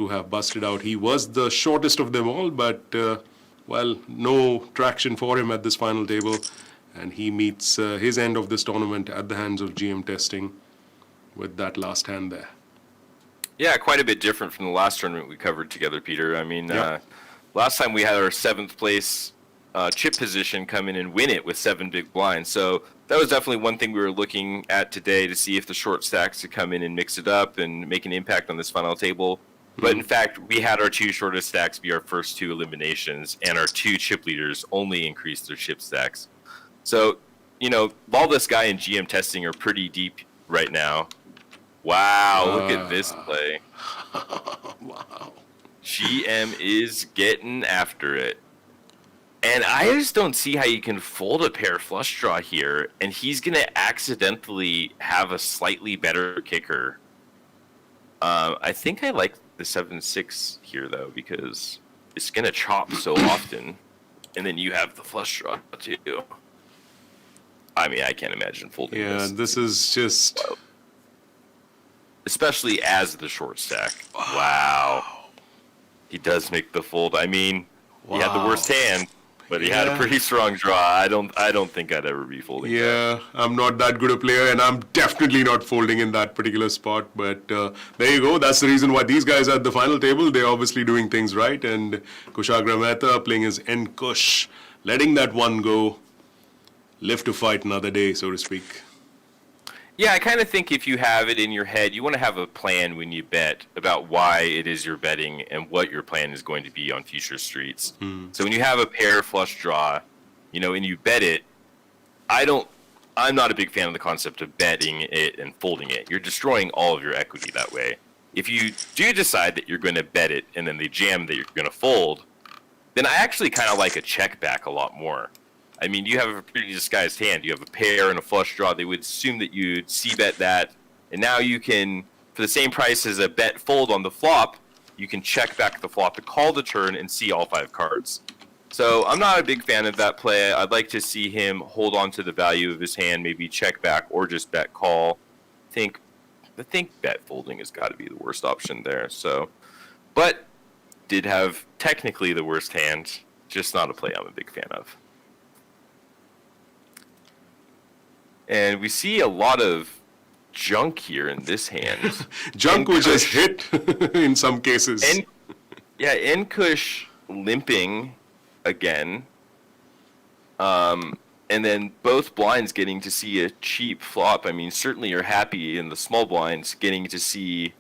have busted out. He was the shortest of them all, but, no traction for him at this final table. And he meets his end of this tournament at the hands of GM Testing with that last hand there. Yeah, quite a bit different from the last tournament we covered together, Peter. I mean, last time we had our 7th place chip position come in and win it with 7 big blinds. So that was definitely one thing we were looking at today to see if the short stacks could come in and mix it up and make an impact on this final table. But in fact, we had our 2 shortest stacks be our first 2 eliminations, and our 2 chip leaders only increased their chip stacks. So, Lawless Guy and GM Testing are pretty deep right now. Wow, look at this play. Wow. GM is getting after it. And I just don't see how you can fold a pair flush draw here, and he's going to accidentally have a slightly better kicker. I think I like the 7-6 here, though, because it's going to chop so often, and then you have the flush draw, too. I mean, I can't imagine folding this. Yeah, this is just... Especially as the short stack. Wow. He does make the fold. I mean, he had the worst hand, but he had a pretty strong draw. I don't think I'd ever be folding. Yeah, I'm not that good a player, and I'm definitely not folding in that particular spot. But there you go. That's the reason why these guys are at the final table. They're obviously doing things right. And Kushagra Mehta playing his end Kush, letting that one go, live to fight another day, so to speak. Yeah, I kind of think if you have it in your head, you want to have a plan when you bet about why it is you're betting and what your plan is going to be on future streets. So when you have a pair flush draw, and you bet it, I'm not a big fan of the concept of betting it and folding it. You're destroying all of your equity that way. If you do decide that you're going to bet it and then they jam that you're going to fold, then I actually kind of like a check back a lot more. I mean, you have a pretty disguised hand. You have a pair and a flush draw. They would assume that you'd c-bet that, and now you can, for the same price as a bet fold on the flop, you can check back the flop to call the turn and see all 5 cards. So I'm not a big fan of that play. I'd like to see him hold on to the value of his hand, maybe check back or just bet call. I think bet folding has got to be the worst option there. So, but did have technically the worst hand, just not a play I'm a big fan of. And we see a lot of junk here in this hand. Junk which has hit in some cases. Kush limping again. And then both blinds getting to see a cheap flop. I mean, certainly you're happy in the small blinds getting to see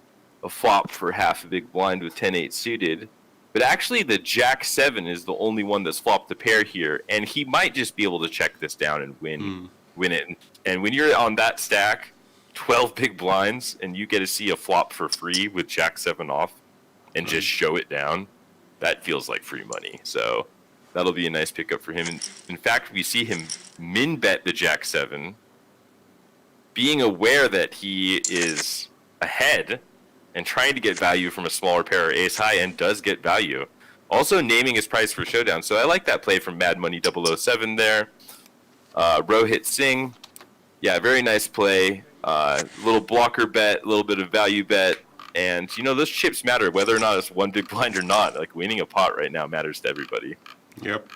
a flop for half a big blind with 10-8 suited. But actually the Jack-7 is the only one that's flopped the pair here. And he might just be able to check this down and win it. And when you're on that stack, 12 big blinds, and you get to see a flop for free with Jack-7 off and just show it down, that feels like free money. So that'll be a nice pickup for him. In fact, we see him min-bet the Jack-7, being aware that he is ahead and trying to get value from a smaller pair or ace-high, and does get value. Also naming his price for showdown. So I like that play from Mad Money 007 there. Rohit Singh, yeah, very nice play. Little blocker bet, a little bit of value bet, and those chips matter whether or not it's one big blind or not. Like winning a pot right now matters to everybody. Yep.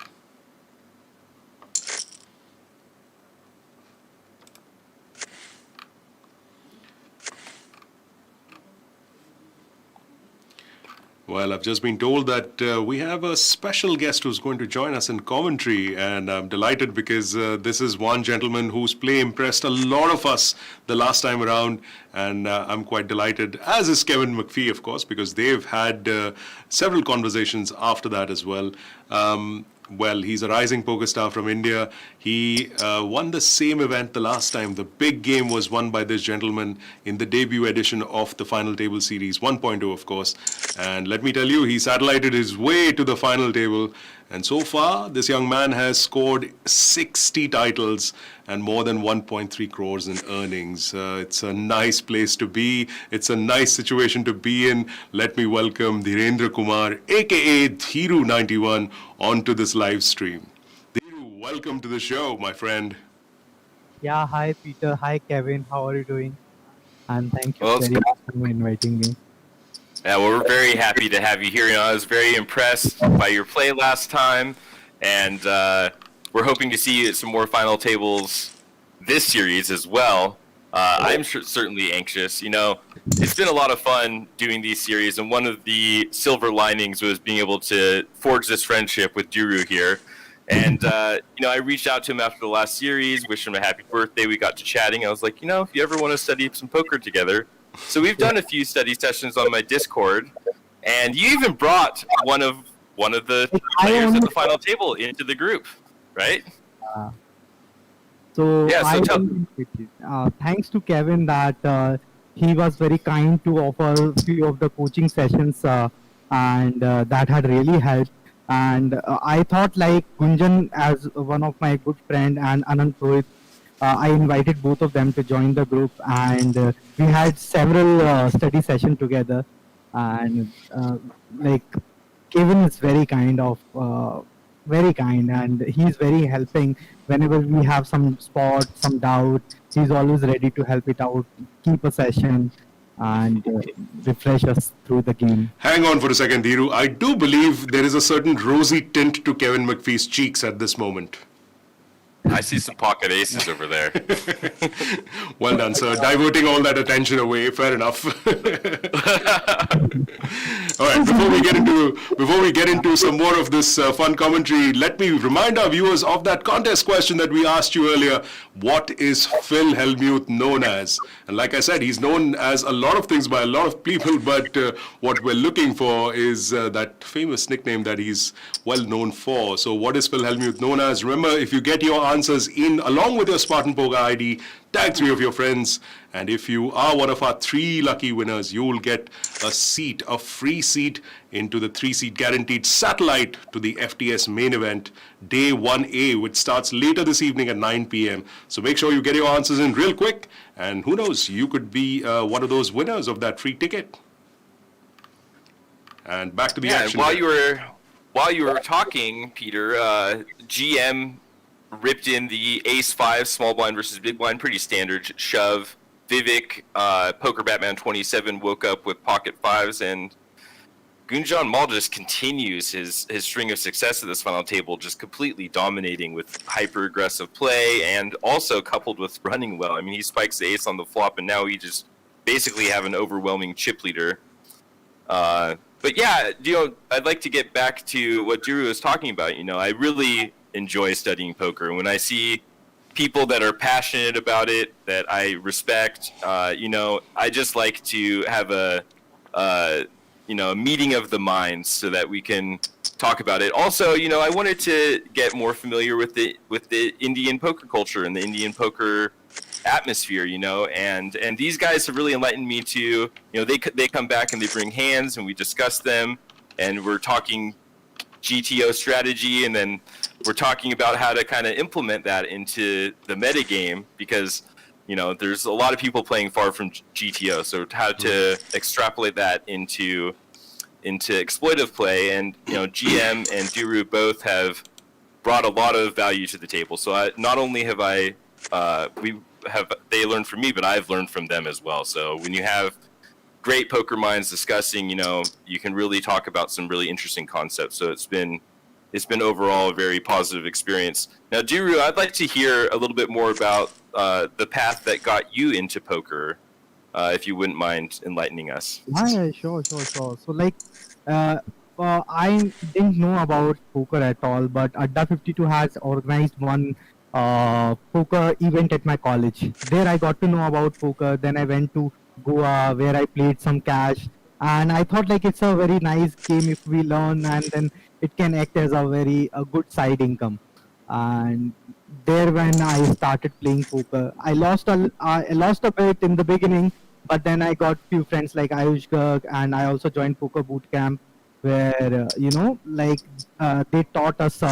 Well, I've just been told that we have a special guest who's going to join us in commentary, and I'm delighted because this is one gentleman whose play impressed a lot of us the last time around, and I'm quite delighted, as is Kevin McPhee, of course, because they've had several conversations after that as well. Well, he's a rising poker star from India. He won the same event the last time. The big game was won by this gentleman in the debut edition of the Final Table Series 1.0, of course. And let me tell you, he satellited his way to the final table. And so far, this young man has scored 60 titles and more than 1.3 crores in earnings. It's a nice place to be. It's a nice situation to be in. Let me welcome Dhirendra Kumar, aka Dhiru91, onto this live stream. Dhiru, welcome to the show, my friend. Yeah, hi Peter, hi Kevin, how are you doing? And thank you very much for inviting me. Yeah, well, we're very happy to have you here. I was very impressed by your play last time, and we're hoping to see some more final tables this series as well. I'm certainly anxious. It's been a lot of fun doing these series, and one of the silver linings was being able to forge this friendship with Dhiru here. And, I reached out to him after the last series, wished him a happy birthday. We got to chatting. I was like, if you ever want to study some poker together. So we've done a few study sessions on my Discord, and you even brought one of the players at the final table into the group, right? Thanks to Kevin that he was very kind to offer a few of the coaching sessions, and that had really helped. And I thought, like Goonjan, as one of my good friend, and Anand Rohit, I invited both of them to join the group, and we had several study sessions together. And Kevin is very kind, and he's very helping whenever we have some spot, some doubt. He's always ready to help it out, keep a session, and refresh us through the game. Hang on for a second, Dhiru. I do believe there is a certain rosy tint to Kevin McPhee's cheeks at this moment. I see some pocket aces over there. Well done, sir. Diverting all that attention away. Fair enough. All right. Before we get into some more of this fun commentary, let me remind our viewers of that contest question that we asked you earlier. What is Phil Hellmuth known as? And like I said, he's known as a lot of things by a lot of people. But what we're looking for is that famous nickname that he's well known for. So, what is Phil Hellmuth known as? Remember, if you get your answers in along with your Spartan Poker ID, tag 3 of your friends, and if you are one of our 3 lucky winners, you will get a free seat into the 3-seat guaranteed satellite to the FTS main event, day 1A, which starts later this evening at 9 p.m. So make sure you get your answers in real quick, and who knows, you could be one of those winners of that free ticket. And back to the action. While you were talking, Peter, GM ripped in the ace-5 small blind versus big blind, pretty standard shove. Vivek, Poker Batman 27, woke up with pocket fives, and Goonjan Mall just continues his string of success at this final table, just completely dominating with hyper-aggressive play, and also coupled with running well. I mean, he spikes the ace on the flop, and now he just basically have an overwhelming chip leader. But yeah, I'd like to get back to what Dhiru was talking about. I really enjoy studying poker. When I see people that are passionate about it, that I respect, I just like to have a meeting of the minds so that we can talk about it. Also, I wanted to get more familiar with the Indian poker culture and the Indian poker atmosphere, and these guys have really enlightened me to, they come back and they bring hands and we discuss them, and we're talking GTO strategy, and then we're talking about how to kind of implement that into the meta game, because there's a lot of people playing far from GTO, so how to extrapolate that into exploitive play. And GM and Dhiru both have brought a lot of value to the table. So not only have they learned from me, but I've learned from them as well. So when you have great poker minds discussing, you can really talk about some really interesting concepts. So it's been overall a very positive experience. Now, Dhiru, I'd like to hear a little bit more about the path that got you into poker. if you wouldn't mind enlightening us. Yeah, sure. So like, uh, I didn't know about poker at all, but Adda 52 has organized one poker event at my college. There I got to know about poker. Then I went to Goa where I played some cash, and I thought like it's a very nice game if we learn, and then it can act as a good side income. And there when I started playing poker, I lost a bit in the beginning, but then I got few friends like Ayush Garg, and I also joined poker boot camp where they taught us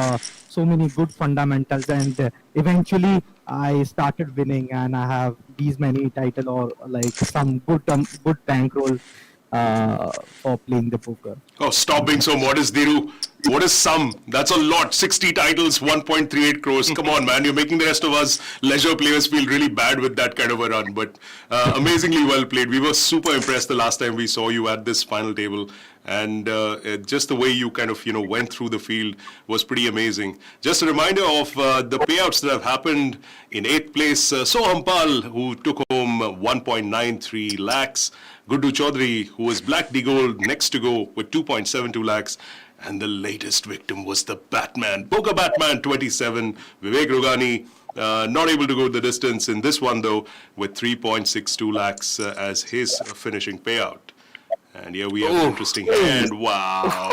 so many good fundamentals, and eventually I started winning, and I have these many title or like some good bankroll for playing the poker. Oh, stop being so modest, Dhiru. What is some? That's a lot. 60 titles, 1.38 crores. Come on, man. You're making the rest of us leisure players feel really bad with that kind of a run. But amazingly well played. We were super impressed the last time we saw you at this final table. And just the way you kind of, went through the field was pretty amazing. Just a reminder of the payouts that have happened. In 8th place, Soham, who took home 1.93 lakhs. Guddu Chaudhary, who was Black D Gold, next to go with 2.72 lakhs. And the latest victim was the Batman, Poker Batman 27, Vivek Rughani, not able to go the distance in this one though, with 3.62 lakhs as his finishing payout. And here we have an interesting hand. Wow.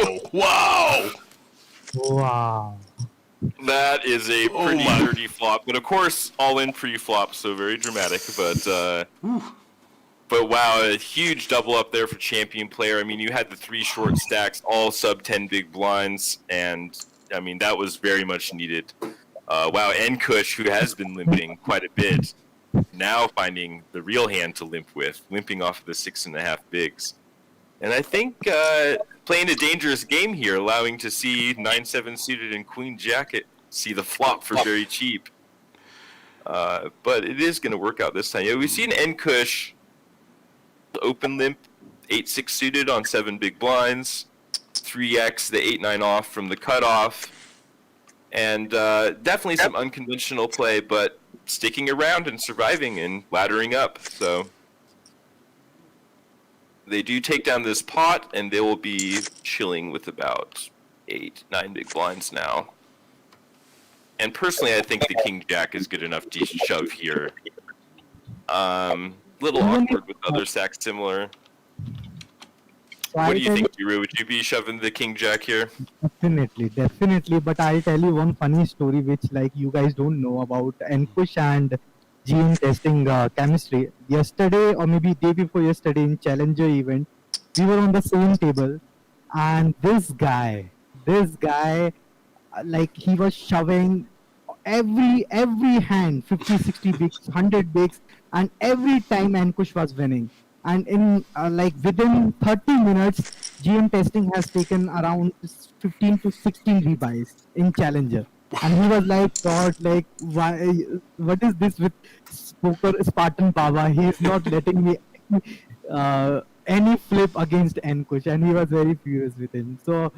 That is a pretty dirty flop, but of course, all in pre-flop, so very dramatic. But wow, a huge double up there for champion player. I mean, you had the 3 short stacks, all sub 10 big blinds, and I mean that was very much needed. Wow, Kush, who has been limping quite a bit, now finding the real hand to limp with, limping off of the 6.5 bigs. And I think playing a dangerous game here, allowing to see 9-7 suited and Queen Jacket see the flop for very cheap. But it is going to work out this time. Yeah, we've seen Kush open limp 8-6 suited on 7 big blinds, 3x the 8-9 off from the cutoff, and definitely some unconventional play, but sticking around and surviving and laddering up. So they do take down this pot, and they will be chilling with about 8-9 big blinds now. And personally, I think the King Jack is good enough to shove here. Little awkward with other stacks similar. What do you think, Dhiru? Would you be shoving the King Jack here? Definitely. But I'll tell you one funny story which like you guys don't know about Enkush and Jain testing chemistry. Yesterday or maybe day before yesterday in Challenger event, we were on the same table, and this guy, like he was shoving every hand 50, 60 bigs, 100 bigs, and every time Ankush was winning. And in within 30 minutes, GM testing has taken around 15 to 16 rebuys in Challenger. And he was like, God, like, why? What is this with poker Spartan Baba? He is not letting me any flip against Ankush, and he was very furious with him. So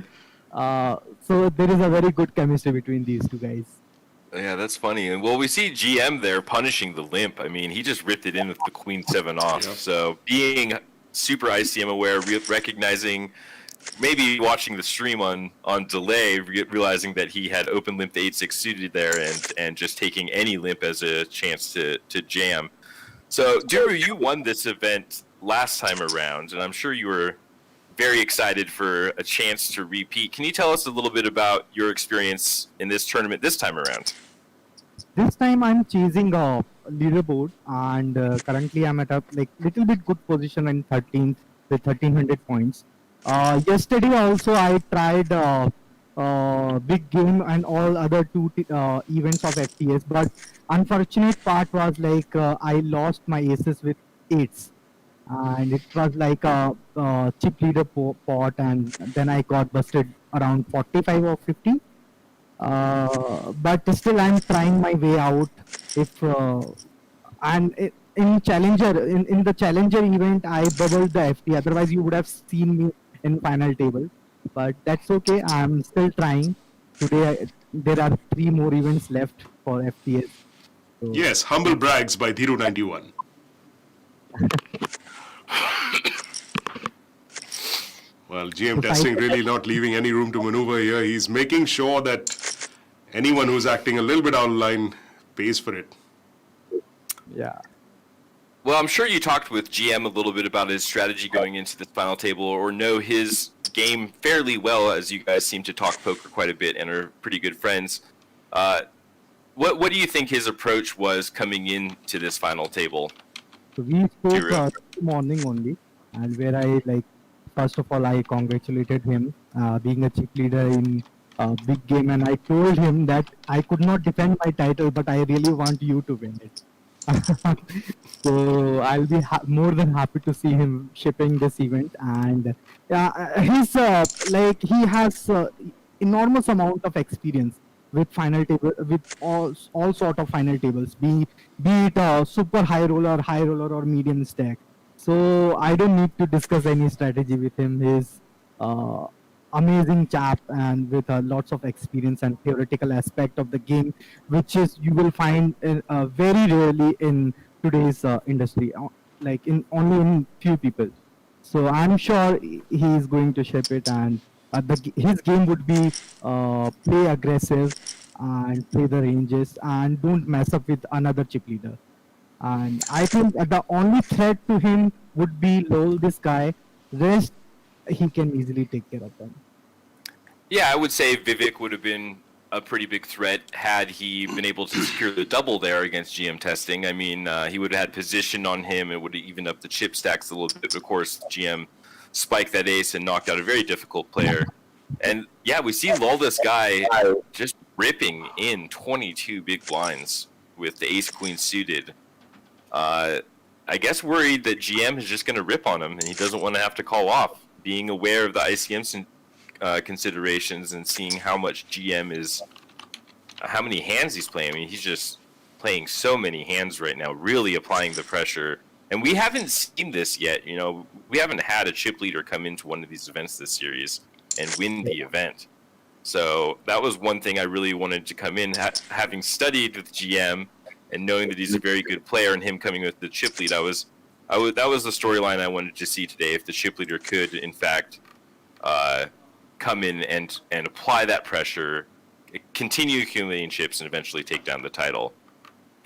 there is a very good chemistry between these two guys. Yeah, that's funny. And well, we see GM there punishing the limp. I mean, he just ripped it in with the Queen 7 off. Yep. So being super ICM aware, recognizing, maybe watching the stream on delay, realizing that he had open limp the 8-6 suited there and just taking any limp as a chance to jam. So, Dhiru, you won this event last time around, and I'm sure you were very excited for a chance to repeat. Can you tell us a little bit about your experience in this tournament this time around? This time I'm chasing a leaderboard, and currently I'm at a little bit good position in 13th with 1300 points. Yesterday also I tried big game and all other 2 events of FTS, but unfortunate part was I lost my aces with 8s. And it was like a chip leader pot, and then I got busted around 45 or 50. But still I'm trying my way out. In Challenger, in the Challenger event, I bubbled the FT. Otherwise, you would have seen me in final table. But that's okay. I'm still trying. Today, there are 3 more events left for FTS. So, yes, humble brags by Dhiru91. Well, GM testing really not leaving any room to maneuver here. He's making sure that anyone who's acting a little bit out of line pays for it. Yeah. Well, I'm sure you talked with GM a little bit about his strategy going into this final table, or know his game fairly well, as you guys seem to talk poker quite a bit and are pretty good friends. What do you think his approach was coming into this final table? So we spoke this morning only, and where I first of all I congratulated him being a chip leader in a big game, and I told him that I could not defend my title, but I really want you to win it. So I'll be more than happy to see him shipping this event, and he's he has enormous amount of experience with final table, with all sort of final tables, be it super high roller, or medium stack. So I don't need to discuss any strategy with him. He's amazing chap, and with lots of experience and theoretical aspect of the game, which is you will find very rarely in today's industry, only in few people. So I'm sure he is going to ship it, and his game would be play aggressive and play the ranges and don't mess up with another chip leader. And I think the only threat to him would be LOL, this guy. Rest, he can easily take care of them. Yeah, I would say Vivek would have been a pretty big threat had he been able to secure the double there against GM testing. I mean, he would have had position on him. It would have evened up the chip stacks a little bit. Of course, GM spiked that ace and knocked out a very difficult player. And yeah, we see LOL, this guy, just ripping in 22 big blinds with the ace queen suited. I guess worried that GM is just going to rip on him and he doesn't want to have to call off. Being aware of the ICM considerations and seeing how much GM is, how many hands he's playing. I mean, he's just playing so many hands right now, really applying the pressure. And we haven't seen this yet. You know, we haven't had a chip leader come into one of these events this series and win the event. So that was one thing I really wanted to come in, having studied with GM and knowing that he's a very good player, and him coming with the chip lead. That was the storyline I wanted to see today. If the chip leader could, in fact, come in and apply that pressure, continue accumulating chips, and eventually take down the title.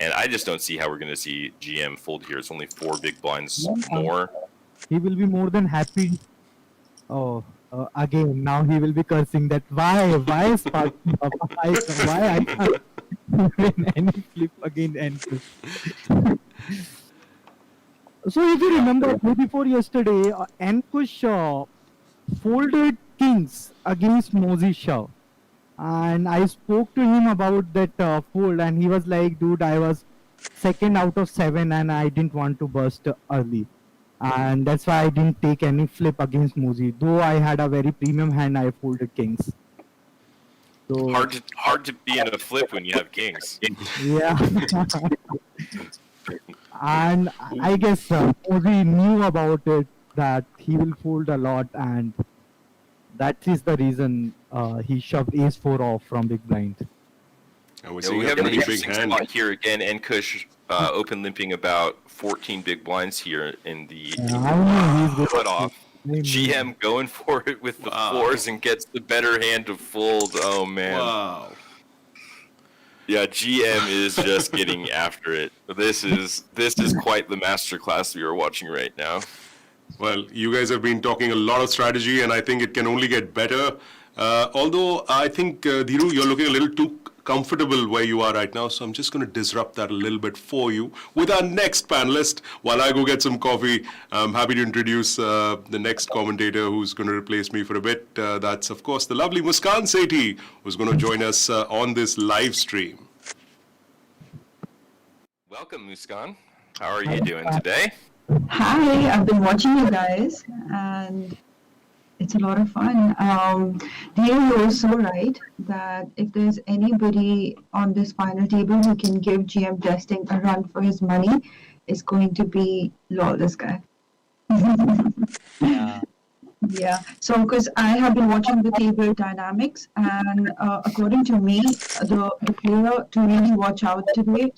And I just don't see how we're going to see GM fold here. It's only 4 big blinds more. He will be more than happy. Oh, again, now he will be cursing that why Sparky, why I can't win any flip again and So if you remember, day before yesterday, Ankush folded kings against Mosey Shah. And I spoke to him about that fold, and he was like, dude, I was second out of 7 and I didn't want to burst early. And that's why I didn't take any flip against Mosey. Though I had a very premium hand, I folded kings. So, hard to be in a flip when you have kings. Yeah. And I guess Mosey knew about it, that he will fold a lot, and that is the reason he shoved ace-4 off from big blind. And we're Yeah, seeing we a have an pretty big interesting hand. spot here again, and Kush open limping about 14 big blinds here in the I know he's good. cutoff. GM going for it with the floors and gets the better hand to fold. Oh man. Wow. Yeah, GM is just getting after it. This is quite the masterclass we are watching right now. Well, you guys have been talking a lot of strategy, and I think it can only get better. Although I think, Dhiru, you're looking a little too comfortable where you are right now, so I'm just going to disrupt that a little bit for you with our next panelist. While I go get some coffee, I'm happy to introduce the next commentator who's going to replace me for a bit. That's, of course, the lovely Muskan Sethi, who's going to join us on this live stream. Welcome, Muskan. How are you doing today? Hi, I've been watching you guys, and it's a lot of fun. You're so right that if there's anybody on this final table who can give GM testing a run for his money, it's going to be LOL, this guy. Yeah. So, because I have been watching the table dynamics, and according to me, the player to really watch out today,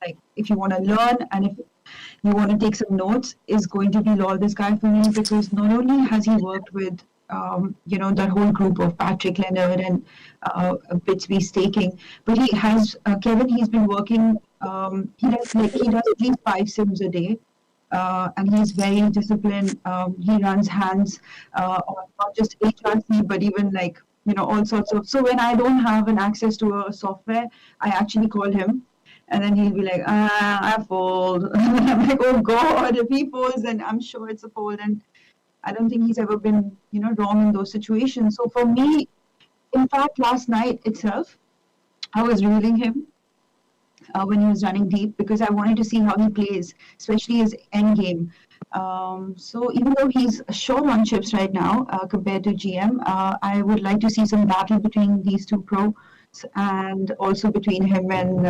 like if you want to learn and if you want to take some notes, is going to be Lol, this guy for me, because not only has he worked with that whole group of Patrick Leonard and Bitsby staking, but he has Kevin. He's been working. He does at least 5 sims a day. And he's very disciplined. He runs hands on not just HRC, but even like, all sorts of. So when I don't have an access to a software, I actually call him, and then he'll be like, I fold. And I'm like, oh God, if he folds, then I'm sure it's a fold. And I don't think he's ever been, wrong in those situations. So for me, in fact, last night itself, I was reeling him when he was running deep, because I wanted to see how he plays, especially his end game. So even though he's short on chips right now compared to GM, I would like to see some battle between these two pros, and also between him and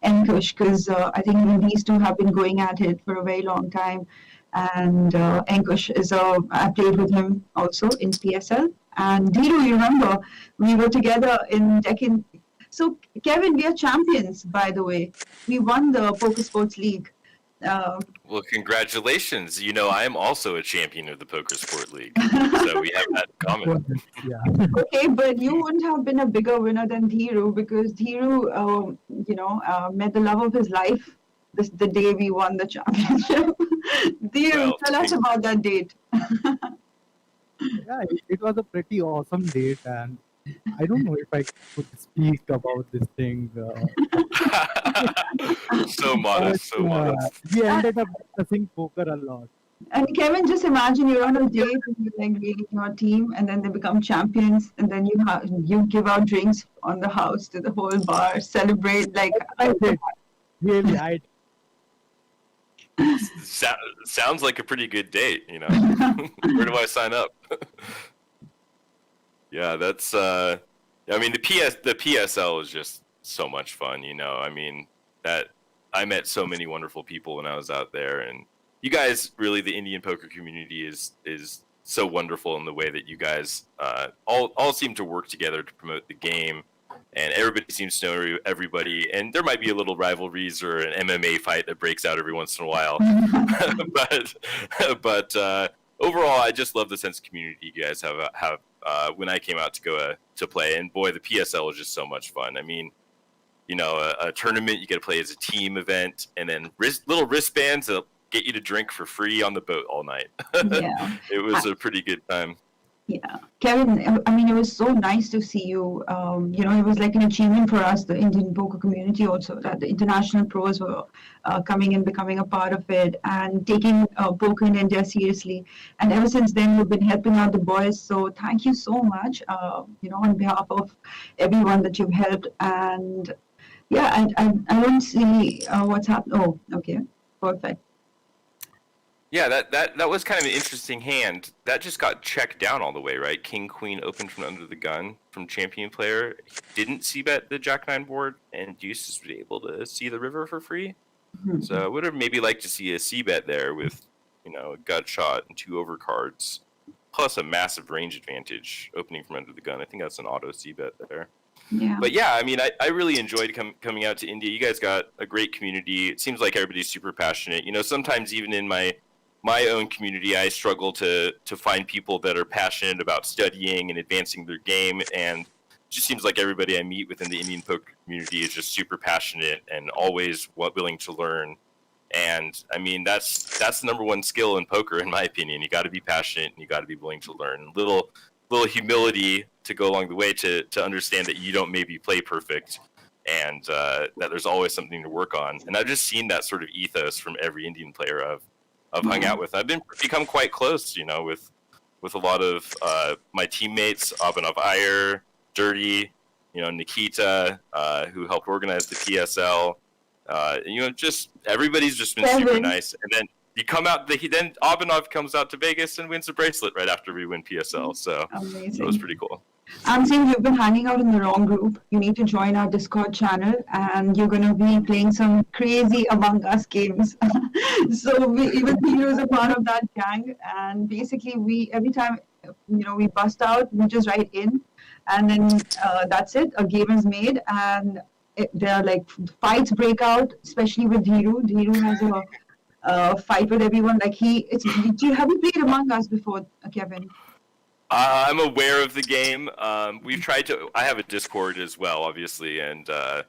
Ankush, because I think even these two have been going at it for a very long time. And Ankush I played with him also in PSL. And Dhiru, you remember, we were together in Deccan. So, Kevin, we are champions, by the way. We won the Poker Sports League. Well, congratulations. I am also a champion of the Poker Sport League. So we have that in common. Yeah. Okay, but you wouldn't have been a bigger winner than Dhiru, because Dhiru, met the love of his life the day we won the championship. Dhiru, tell us about that date. Yeah, it was a pretty awesome date, and I don't know if I could speak about this thing. So modest, so modest. We ended up discussing poker a lot. And Kevin, just imagine you're on a date and you're like meeting your team, and then they become champions, and then you give out drinks on the house to the whole bar, celebrate like. I did. Really, I did. Sounds like a pretty good date, Where do I sign up? Yeah, that's the PSL is just so much fun, that I met so many wonderful people when I was out there, and you guys, really, the Indian poker community is so wonderful in the way that you guys all seem to work together to promote the game. And everybody seems to know everybody, and there might be a little rivalries or an MMA fight that breaks out every once in a while. but overall, I just love the sense of community you guys have. When I came out to play, and boy, the PSL was just so much fun. I mean, a tournament you get to play as a team event, and then little wristbands that'll get you to drink for free on the boat all night. Yeah. It was a pretty good time. Yeah, Kevin, I mean, it was so nice to see you. It was like an achievement for us, the Indian poker community also, that the international pros were coming and becoming a part of it and taking poker in India seriously. And ever since then, we've been helping out the boys. So thank you so much, on behalf of everyone that you've helped. And yeah, I don't see what's happened. Oh, okay, perfect. Yeah, that was kind of an interesting hand. That just got checked down all the way, right? King Queen opened from under the gun from champion player. He didn't c-bet the Jack 9 board, and Deuce was able to see the river for free. Mm-hmm. So I would have maybe liked to see a c-bet there with, a gut shot and 2 overcards, plus a massive range advantage opening from under the gun. I think that's an auto c-bet there. Yeah. But yeah, I mean, I really enjoyed coming out to India. You guys got a great community. It seems like everybody's super passionate. Sometimes even in my own community, I struggle to find people that are passionate about studying and advancing their game, and it just seems like everybody I meet within the Indian poker community is just super passionate and always willing to learn. And I mean, that's the number one skill in poker, in my opinion. You got to be passionate and you got to be willing to learn. Little humility to go along the way to understand that you don't maybe play perfect, and that there's always something to work on. And I've just seen that sort of ethos from every Indian player I've hung out with. I've become quite close, with a lot of my teammates, Abhinav Iyer, Dirty, Nikita, who helped organize the PSL. Just everybody's just been super nice. And then you come out, then Abhinav comes out to Vegas and wins the bracelet right after we win PSL. So amazing. That was pretty cool. I'm saying you've been hanging out in the wrong group. You need to join our Discord channel, and you're going to be playing some crazy Among Us games. So even Hero is a part of that gang, and basically every time we bust out, we just write in, and then that's it. A game is made, and there are like fights break out, especially with Dhiru. Dhiru has fight with everyone. Like have you played Among Us before, Kevin? I'm aware of the game. We've tried to. I have a Discord as well, obviously, and I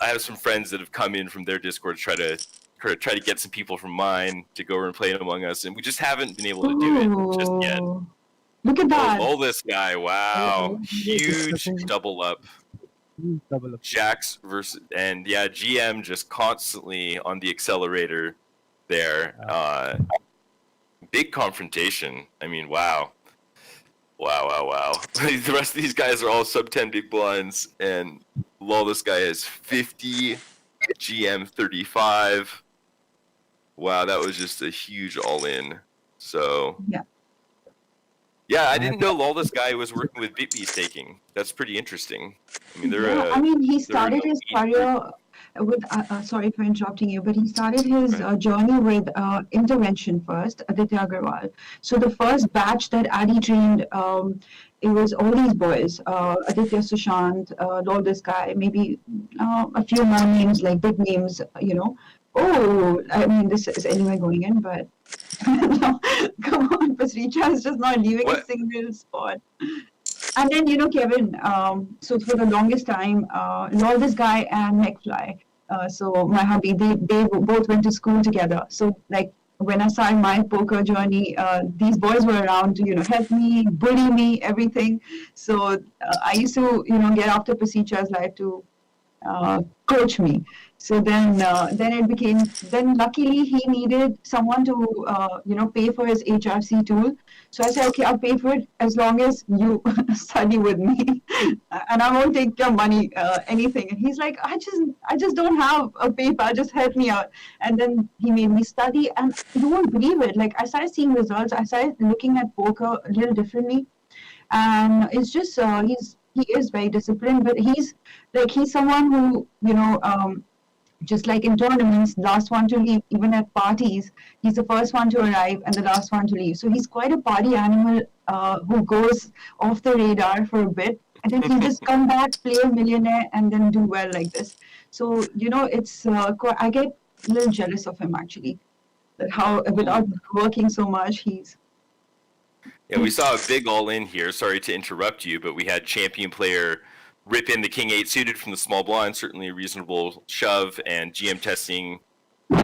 have some friends that have come in from their Discord to try to get some people from mine to go over and play Among Us, and we just haven't been able to do it just yet. Look at that! Oh, this guy! Wow, huge double up. Jax versus GM just constantly on the accelerator there. Big confrontation. I mean, wow. The rest of these guys are all sub 10 big blinds, and lol, this guy has 50, GM 35. Wow, that was just a huge all-in. So yeah, I didn't know lol, this guy was working with BitB staking. That's pretty interesting. I mean, he started his career with, sorry for interrupting you, but he started his journey with intervention first, Aditya Agarwal. So the first batch that Addy trained, it was all these boys, Aditya, Sushant, all this guy, maybe a few more names, like big names, Oh, I mean, this is anyway going in, but no, come on, Pasricha is just not leaving a single spot. And then, Kevin, so for the longest time, Lol, this guy and McFly, so my hubby, they both went to school together. So, like, when I started my poker journey, these boys were around to, help me, bully me, everything. So I used to, get after Pasricha's life to coach me. So then luckily he needed someone to, pay for his HRC tool. So I said, okay, I'll pay for it as long as you study with me, and I won't take your money, anything. And he's like, I just don't have a paper, just help me out. And then he made me study, and you won't believe it. Like, I started seeing results. I started looking at poker a little differently, and it's just he is very disciplined, but he's someone who, just like in tournaments, last one to leave, even at parties, he's the first one to arrive and the last one to leave. So he's quite a party animal who goes off the radar for a bit, and then he'll just come back, play a millionaire, and then do well like this. So, it's I get a little jealous of him, actually, that how without working so much, he's... Yeah, we saw a big all-in here. Sorry to interrupt you, but we had champion player rip in the King 8 suited from the small blind, certainly a reasonable shove, and GM testing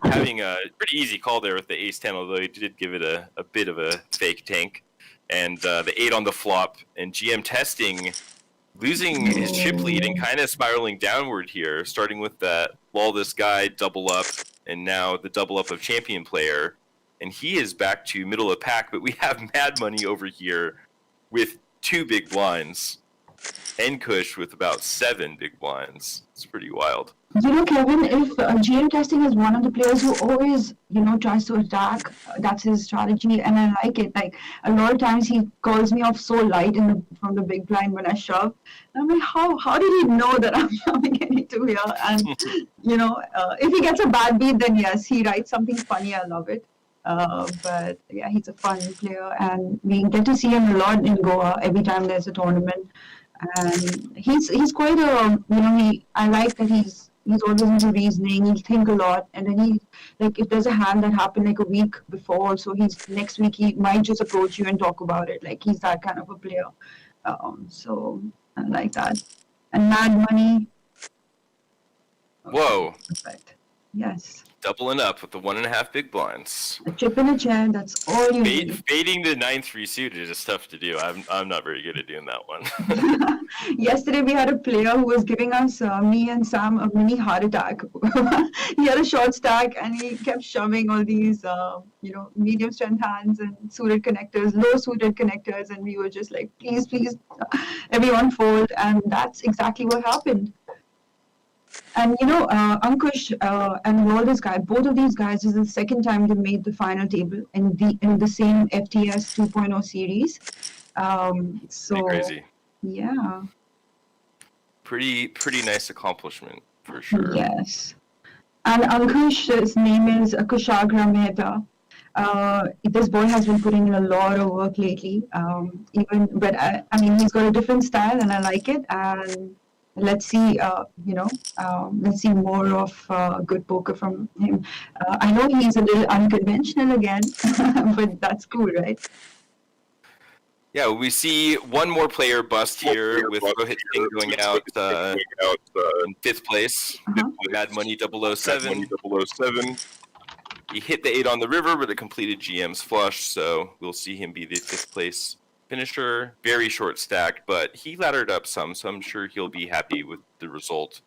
having a pretty easy call there with the Ace 10, although he did give it a bit of a fake tank. And the 8 on the flop, and GM testing losing his chip lead and kind of spiraling downward here, starting with that lol, this guy double up, and now the double up of champion player. And he is back to middle of pack, but we have Mad Money over here with 2 big blinds. And Kush with about 7 big blinds. It's pretty wild. Kevin, if GM testing is one of the players who always, tries to attack, that's his strategy, and I like it. Like, a lot of times he calls me off so light from the big blind when I shove. And I'm like, how did he know that I'm shoving into here? And, if he gets a bad beat, then yes, he writes something funny. I love it. But yeah, he's a fun player, and we get to see him a lot in Goa every time there's a tournament. And he's quite a, I like that he's always into reasoning. He'll think a lot, and then if there's a hand that happened like a week before, so next week he might just approach you and talk about it. Like, he's that kind of a player. So I like that. And Mad Money. Whoa. Perfect. Yes. Doubling up with the 1.5 big blinds. A chip in a chair, that's all you need. Fading the 9-3 suited is tough to do. I'm not very good at doing that one. Yesterday we had a player who was giving us, me and Sam, a mini heart attack. He had a short stack and he kept shoving all these, medium strength hands and suited connectors, low suited connectors, and we were just like, please, everyone fold. And that's exactly what happened. And Ankush and all this guy, both of these guys, is the second time they made the final table in the same FTS 2.0 series. So pretty crazy. Yeah. Pretty nice accomplishment for sure. Yes. And Ankush's name is Kushagra Mehta. This boy has been putting in a lot of work lately. But he's got a different style, and I like it. And let's see, let's see more of good poker from him. I know he's a little unconventional again, but that's cool, right? Yeah, we see one more player bust here with Rohit Singh going out in 5th place. Mad Money 007. He hit the 8 on the river, but it completed GM's flush, so we'll see him be the 5th place finisher. Very short stack, but he laddered up some, so I'm sure he'll be happy with the result.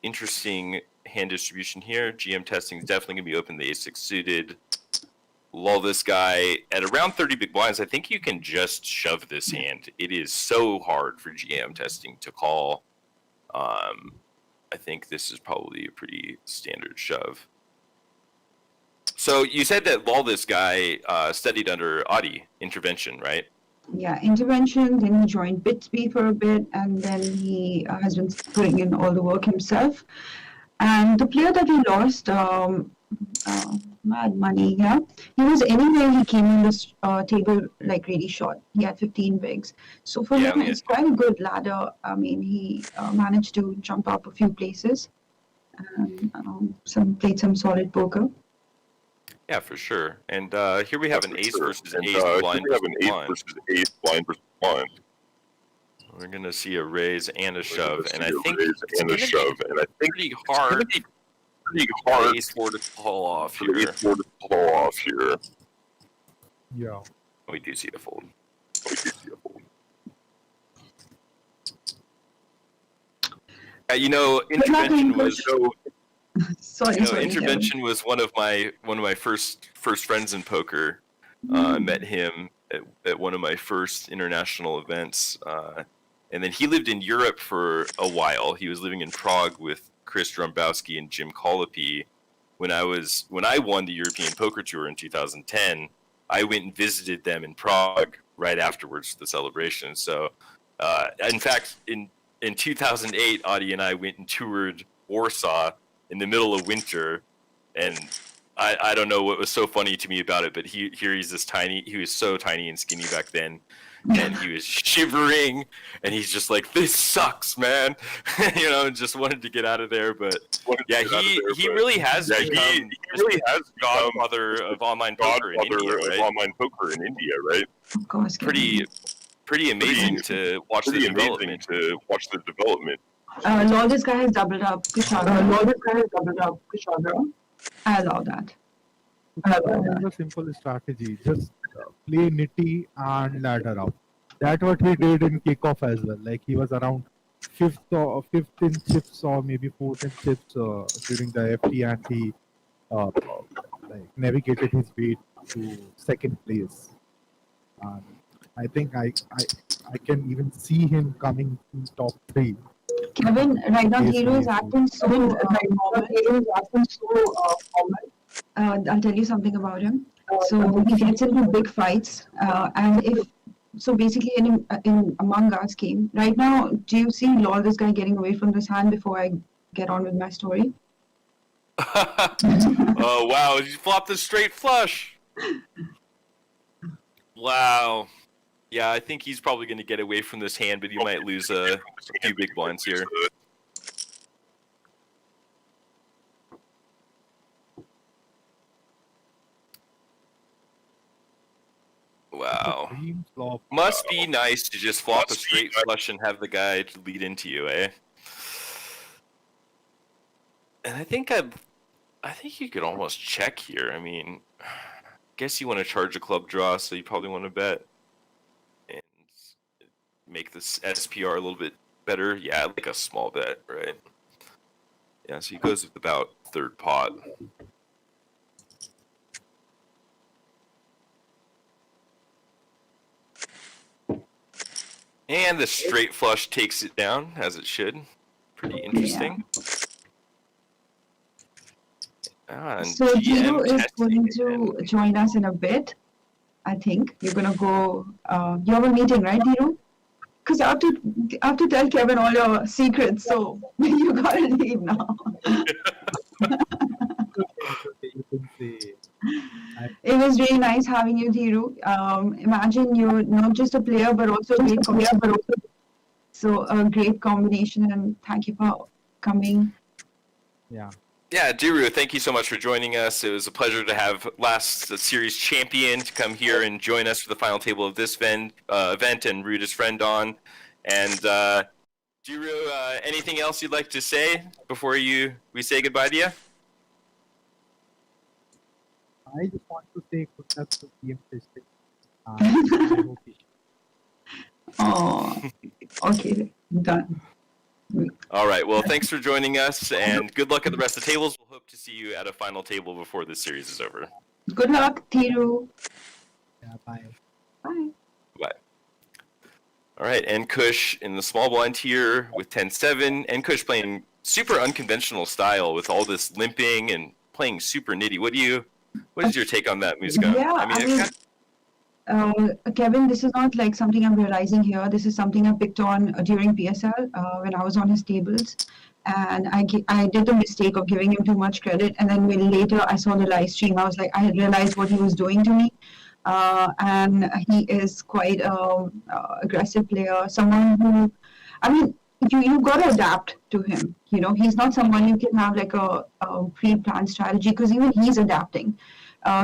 Interesting hand distribution here. GM testing is definitely going to be open the ace-6 suited. Lull this guy at around 30 big blinds. I think you can just shove this hand. It is so hard for GM testing to call. I think this is probably a pretty standard shove. So you said that lull this guy studied under Adi intervention, right? Yeah, intervention. Then he joined Bitsby for a bit, and then he has been putting in all the work himself. And the player that he lost, Mad Money, yeah, he was anywhere he came in this table like really short. He had 15 bigs. So for him, it's quite a good ladder. I mean, he managed to jump up a few places and played some solid poker. Yeah, for sure. And here we have an ace versus ace blind versus blind. We're going to see a raise and a shove, and I think it's pretty hard ace 4 to pull off here. Yeah. We do see a fold. Intervention was intervention was one of my first friends in poker. I met him at one of my first international events, and then he lived in Europe for a while. He was living in Prague with Chris Drumbowski and Jim Colopy. When I won the European Poker Tour in 2010, I went and visited them in Prague right afterwards for the celebration. So, in fact, in 2008, Adi and I went and toured Warsaw in the middle of winter, and I don't know what was so funny to me about it, but he's this tiny. He was so tiny and skinny back then, and he was shivering, and he's just like, "This sucks, man," just wanted to get out of there. But he really has become godfather of online poker in India, right? Of course, pretty amazing to watch the development. This guy has doubled up Kushagra. I allow that. It's a simple strategy. Just play nitty and ladder up. That's what he did in kickoff as well. Like he was around fifth in chips or maybe fourth in chips during the FT, and he navigated his way to second place. And I think I can even see him coming in top 3. Kevin, right now Hero is acting so formal. I'll tell you something about him. So he gets into big fights, and basically in Among Us game right now, do you see this guy getting away from this hand before I get on with my story? Oh wow! You flopped the straight flush. Wow. Yeah, I think he's probably going to get away from this hand, but he might lose a few big blinds here. Wow. Must be nice to just flop a straight flush and have the guy to lead into you, eh? And I think you could almost check here. I mean, I guess you want to charge a club draw, so you probably want to bet and make this SPR a little bit better. Yeah, like a small bet, right? Yeah, so he goes with about third pot. And the straight flush takes it down, as it should. Pretty interesting. Yeah. So Gino is going to join us in a bit. I think you're going to go. You have a meeting, right, Dino? Because I have to tell Kevin all your secrets, so you got to leave now. It was really nice having you, Dhiru. Imagine you're not just a player, but also a great coach. So a great combination, and thank you for coming. Yeah. Yeah, Diru, thank you so much for joining us. It was a pleasure to have last series champion to come here and join us for the final table of this event and root his friend on. And Diru, anything else you'd like to say before we say goodbye to you? I just want to say good luck to gmtesting. I hope you Oh, okay, done. All right. Well, thanks for joining us, and good luck at the rest of the tables. We'll hope to see you at a final table before this series is over. Good luck, Thiru. Yeah, bye. Bye. Bye. All right, Kush in the small blind here with 10-7. Kush playing super unconventional style with all this limping and playing super nitty. What is your take on that, Musika? Yeah, Kevin, this is not like something I'm realizing here. This is something I picked on during PSL when I was on his tables. And I did the mistake of giving him too much credit. And then when later I saw the live stream, I was like, I had realized what he was doing to me. And he is quite an aggressive player. Someone who, I mean, you got to adapt to him. You know, he's not someone you can have like a pre-planned strategy, because even he's adapting.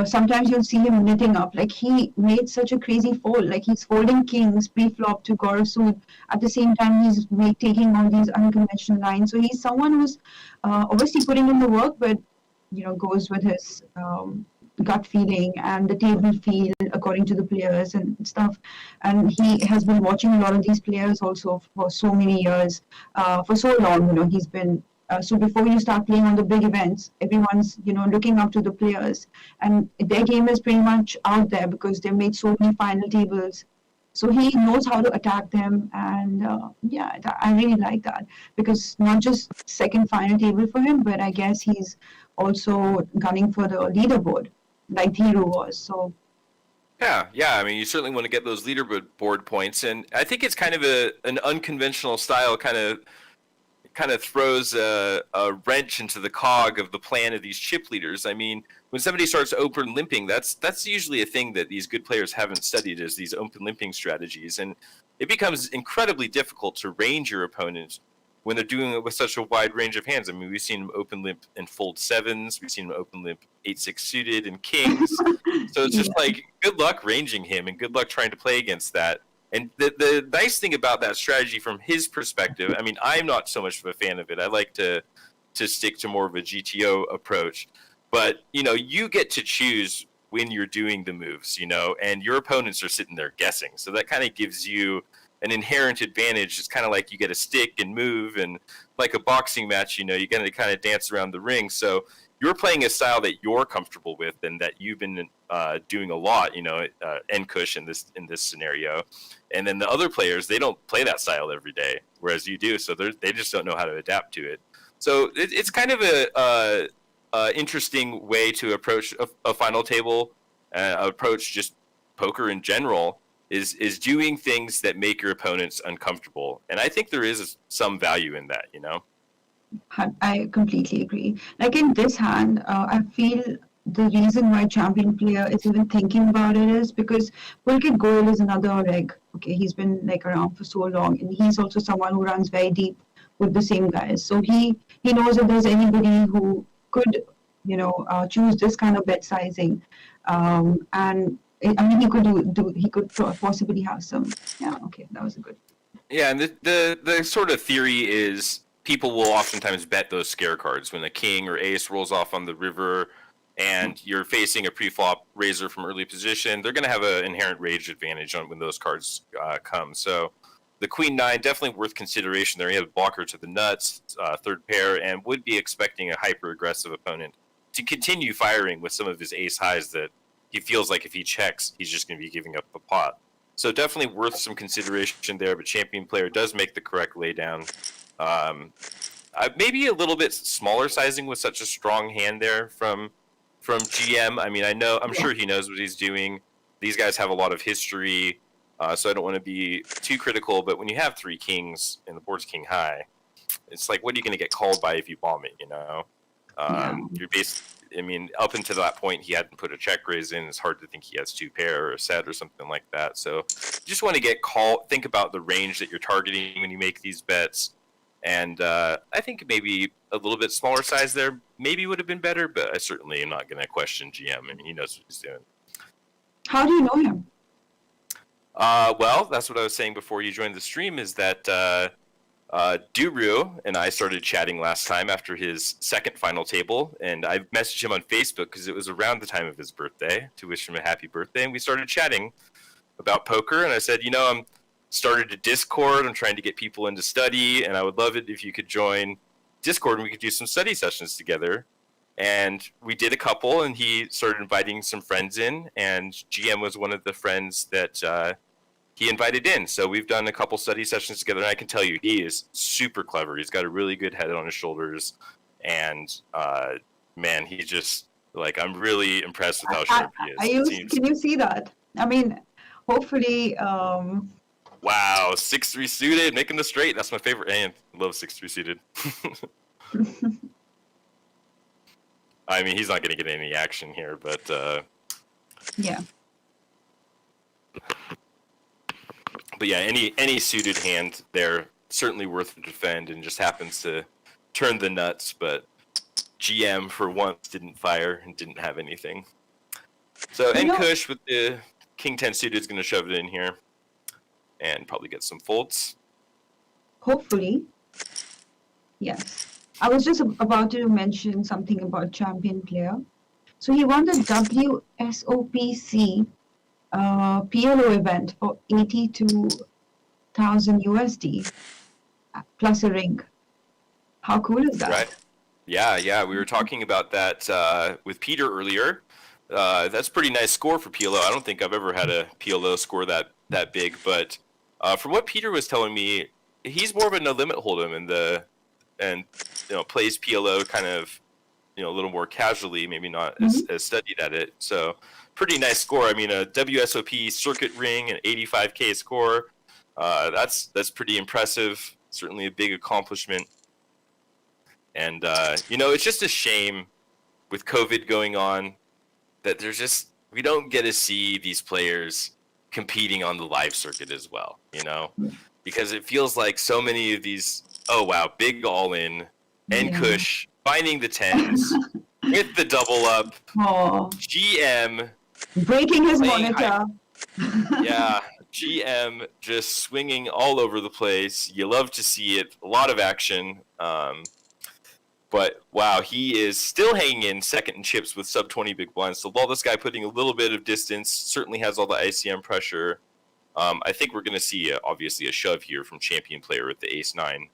Sometimes you'll see him knitting up. Like, he made such a crazy fold. Like, he's folding kings pre-flop to Gorasud. At the same time, he's taking all these unconventional lines. So he's someone who's obviously putting in the work, but, you know, goes with his gut feeling and the table feel according to the players and stuff. And he has been watching a lot of these players also for so many years, for so long. You know, he's been so before you start playing on the big events, everyone's, you know, looking up to the players, and their game is pretty much out there because they've made so many final tables. So he knows how to attack them, and yeah, I really like that, because not just second final table for him, but I guess he's also gunning for the leaderboard, like Dhiru was. So Yeah. I mean, you certainly want to get those leaderboard points, and I think it's kind of an unconventional style, kind of throws a wrench into the cog of the plan of these chip leaders. I mean, when somebody starts open limping, that's usually a thing that these good players haven't studied, is these open limping strategies, and it becomes incredibly difficult to range your opponents when they're doing it with such a wide range of hands. I mean, we've seen them open limp and fold sevens, we've seen them open limp 8-6 suited and kings. So it's just like, good luck ranging him, and good luck trying to play against that. And the nice thing about that strategy from his perspective, I mean, I'm not so much of a fan of it. I like to stick to more of a GTO approach. But, you know, you get to choose when you're doing the moves, you know, and your opponents are sitting there guessing. So that kind of gives you an inherent advantage. It's kind of like you get a stick and move, and like a boxing match, you know, you got to kind of dance around the ring. So you're playing a style that you're comfortable with and that you've been doing a lot, you know, Kush in this scenario. And then the other players, they don't play that style every day, whereas you do. So they just don't know how to adapt to it. So it's kind of a interesting way to approach a final table, approach just poker in general, is doing things that make your opponents uncomfortable. And I think there is some value in that, you know? I completely agree. Like in this hand, I feel the reason why champion player is even thinking about it is because Pulkit Goyal is another reg. Okay, he's been like around for so long, and he's also someone who runs very deep with the same guys. So he knows if there's anybody who could, you know, choose this kind of bet sizing, and I mean, he could possibly have some. Yeah, okay, that was a good. Yeah, and the sort of theory is people will oftentimes bet those scare cards when a king or ace rolls off on the river and you're facing a pre-flop raiser from early position. They're going to have an inherent rage advantage on when those cards come. So the queen nine, definitely worth consideration there. You have a blocker to the nuts, third pair, and would be expecting a hyper aggressive opponent to continue firing with some of his ace highs that he feels like if he checks, he's just going to be giving up the pot. So definitely worth some consideration there, but champion player does make the correct laydown. Maybe a little bit smaller sizing with such a strong hand there from GM. I mean, I'm sure he knows what he's doing. These guys have a lot of history, so I don't want to be too critical, but when you have three kings and the board's king high, it's like, what are you going to get called by if you bomb it, you know? I mean, up until that point, he hadn't put a check raise in. It's hard to think he has 2 pair or a set or something like that. So you just want to think about the range that you're targeting when you make these bets. And I think maybe a little bit smaller size there maybe would have been better, but I certainly am not going to question GM. I mean, he knows what he's doing. How do you know him? Well, that's what I was saying before you joined the stream, is that Duru and I started chatting last time after his second final table, and I messaged him on Facebook because it was around the time of his birthday to wish him a happy birthday, and we started chatting about poker, and I said, I'm started a Discord. I'm trying to get people into study, and I would love it if you could join Discord and we could do some study sessions together. And we did a couple, and he started inviting some friends in, and GM was one of the friends that he invited in. So we've done a couple study sessions together, and I can tell you he is super clever. He's got a really good head on his shoulders, and man, he just, like, I'm really impressed with how sharp he is. Can you see that? I mean, hopefully... Wow, 6-3 suited, making the straight. That's my favorite hand. I love 6-3 suited. I mean, he's not going to get any action here, but... yeah. But yeah, any suited hand there, certainly worth to defend, and just happens to turn the nuts, but GM, for once, didn't fire and didn't have anything. So, Kush with the King 10 suited is going to shove it in here. And probably get some folds. Hopefully. Yes. I was just about to mention something about champion player. So he won the WSOPC PLO event for 82,000 USD plus a ring. How cool is that? Right. Yeah. We were talking about that with Peter earlier. That's a pretty nice score for PLO. I don't think I've ever had a PLO score that big, but from what Peter was telling me, he's more of a no limit hold'em and plays PLO kind of a little more casually, maybe not as studied at it. So pretty nice score. I mean, a WSOP circuit ring, an 85K score. That's pretty impressive. Certainly a big accomplishment. And it's just a shame with COVID going on that we don't get to see these players competing on the live circuit as well, because it feels like so many of these, big all-in, Kush finding the 10s, with the double up, GM breaking his monitor. Yeah, GM just swinging all over the place. You love to see it, a lot of action. But wow, he is still hanging in second in chips with sub 20 big blinds. So while this guy putting a little bit of distance, certainly has all the ICM pressure. I think we're going to see obviously a shove here from champion player with the ace 9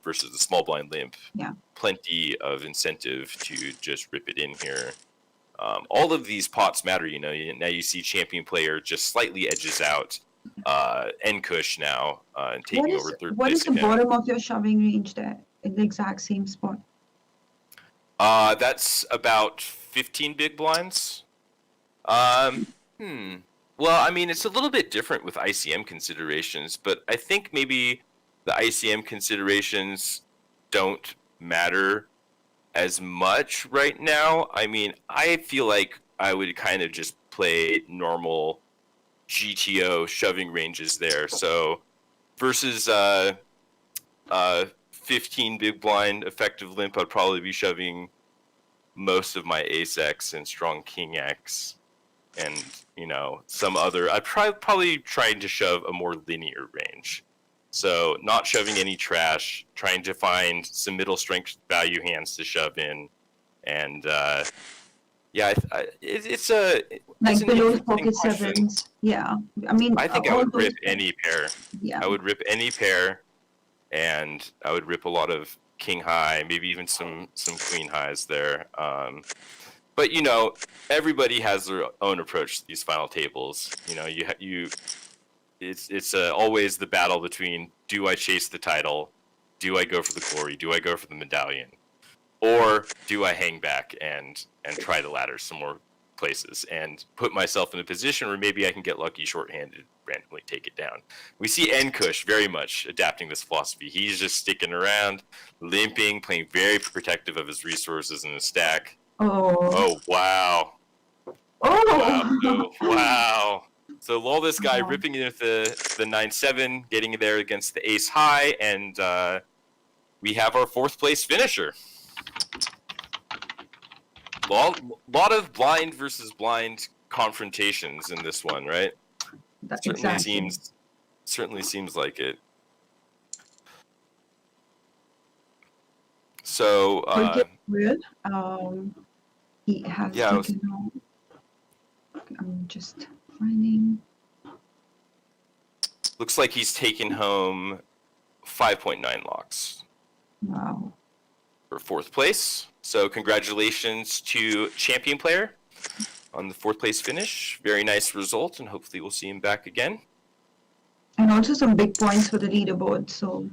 versus the small blind limp. Yeah. Plenty of incentive to just rip it in here. All of these pots matter, now you see champion player just slightly edges out Kush now and taking over third place. What is the bottom of your shoving range there? In the exact same spot? That's about 15 big blinds. Well, I mean, it's a little bit different with ICM considerations, but I think maybe the ICM considerations don't matter as much right now. I mean, I feel like I would kind of just play normal GTO shoving ranges there. So versus 15 big blind effective limp, I'd probably be shoving most of my ace X and strong king X, and some other. I'd probably trying to shove a more linear range, so not shoving any trash, trying to find some middle strength value hands to shove in, and it's like below pocket sevens. Yeah, I mean, I think I would rip any pair. Yeah, I would rip any pair. And I would rip a lot of king high, maybe even some queen highs there. But everybody has their own approach to these final tables. It's always the battle between, do I chase the title, do I go for the glory, do I go for the medallion, or do I hang back and try to ladder some more places and put myself in a position where maybe I can get lucky shorthanded, randomly take it down. We see Kush very much adapting this philosophy. He's just sticking around, limping, playing very protective of his resources in the stack, Oh, wow. Oh. Wow. So lol, this guy ripping in with the 9-7, getting there against the ace high, and we have our 4th place finisher. Lot of blind versus blind confrontations in this one, right? Certainly seems like it. So he has taken home. I'm just finding. Looks like he's taken home 5.9 locks. Wow. For 4th place. So congratulations to champion player on the 4th place finish. Very nice result, and hopefully we'll see him back again. And also some big points for the leaderboard. So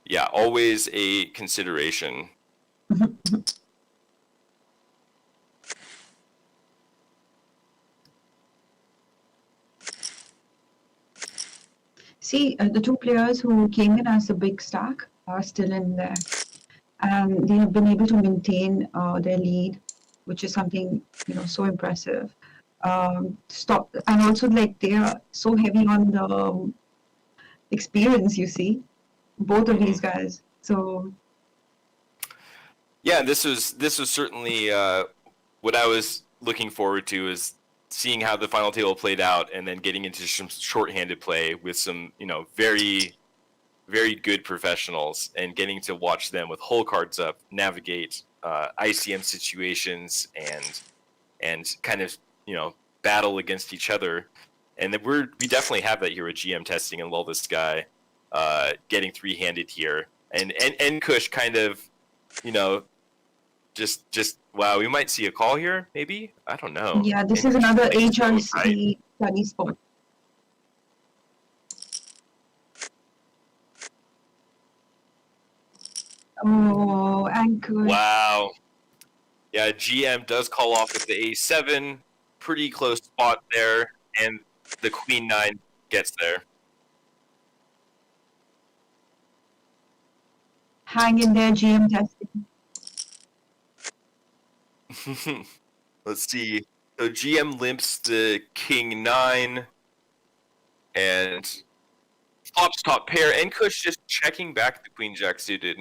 yeah, always a consideration. See, the 2 players who came in as a big stack are still in there. And they have been able to maintain their lead, which is something, so impressive. And also, like, they are so heavy on the experience, you see, both of these guys. So yeah, this was certainly what I was looking forward to, is seeing how the final table played out, and then getting into some shorthanded play with some, very, very good professionals, and getting to watch them with whole cards up navigate ICM situations and kind of, battle against each other. And then we definitely have that here with GM testing, and lol, this guy getting 3-handed here, and Kush kind of, just wow, we might see a call here, maybe, I don't know. Yeah, this is another HRC study spot. Oh, anchor. Wow. Yeah, GM does call off with the A7. Pretty close spot there, and the Queen 9 gets there. Hang in there, GM testing. Let's see. So GM limps the King 9, and flops top pair, and Kush just checking back the Queen Jack suited.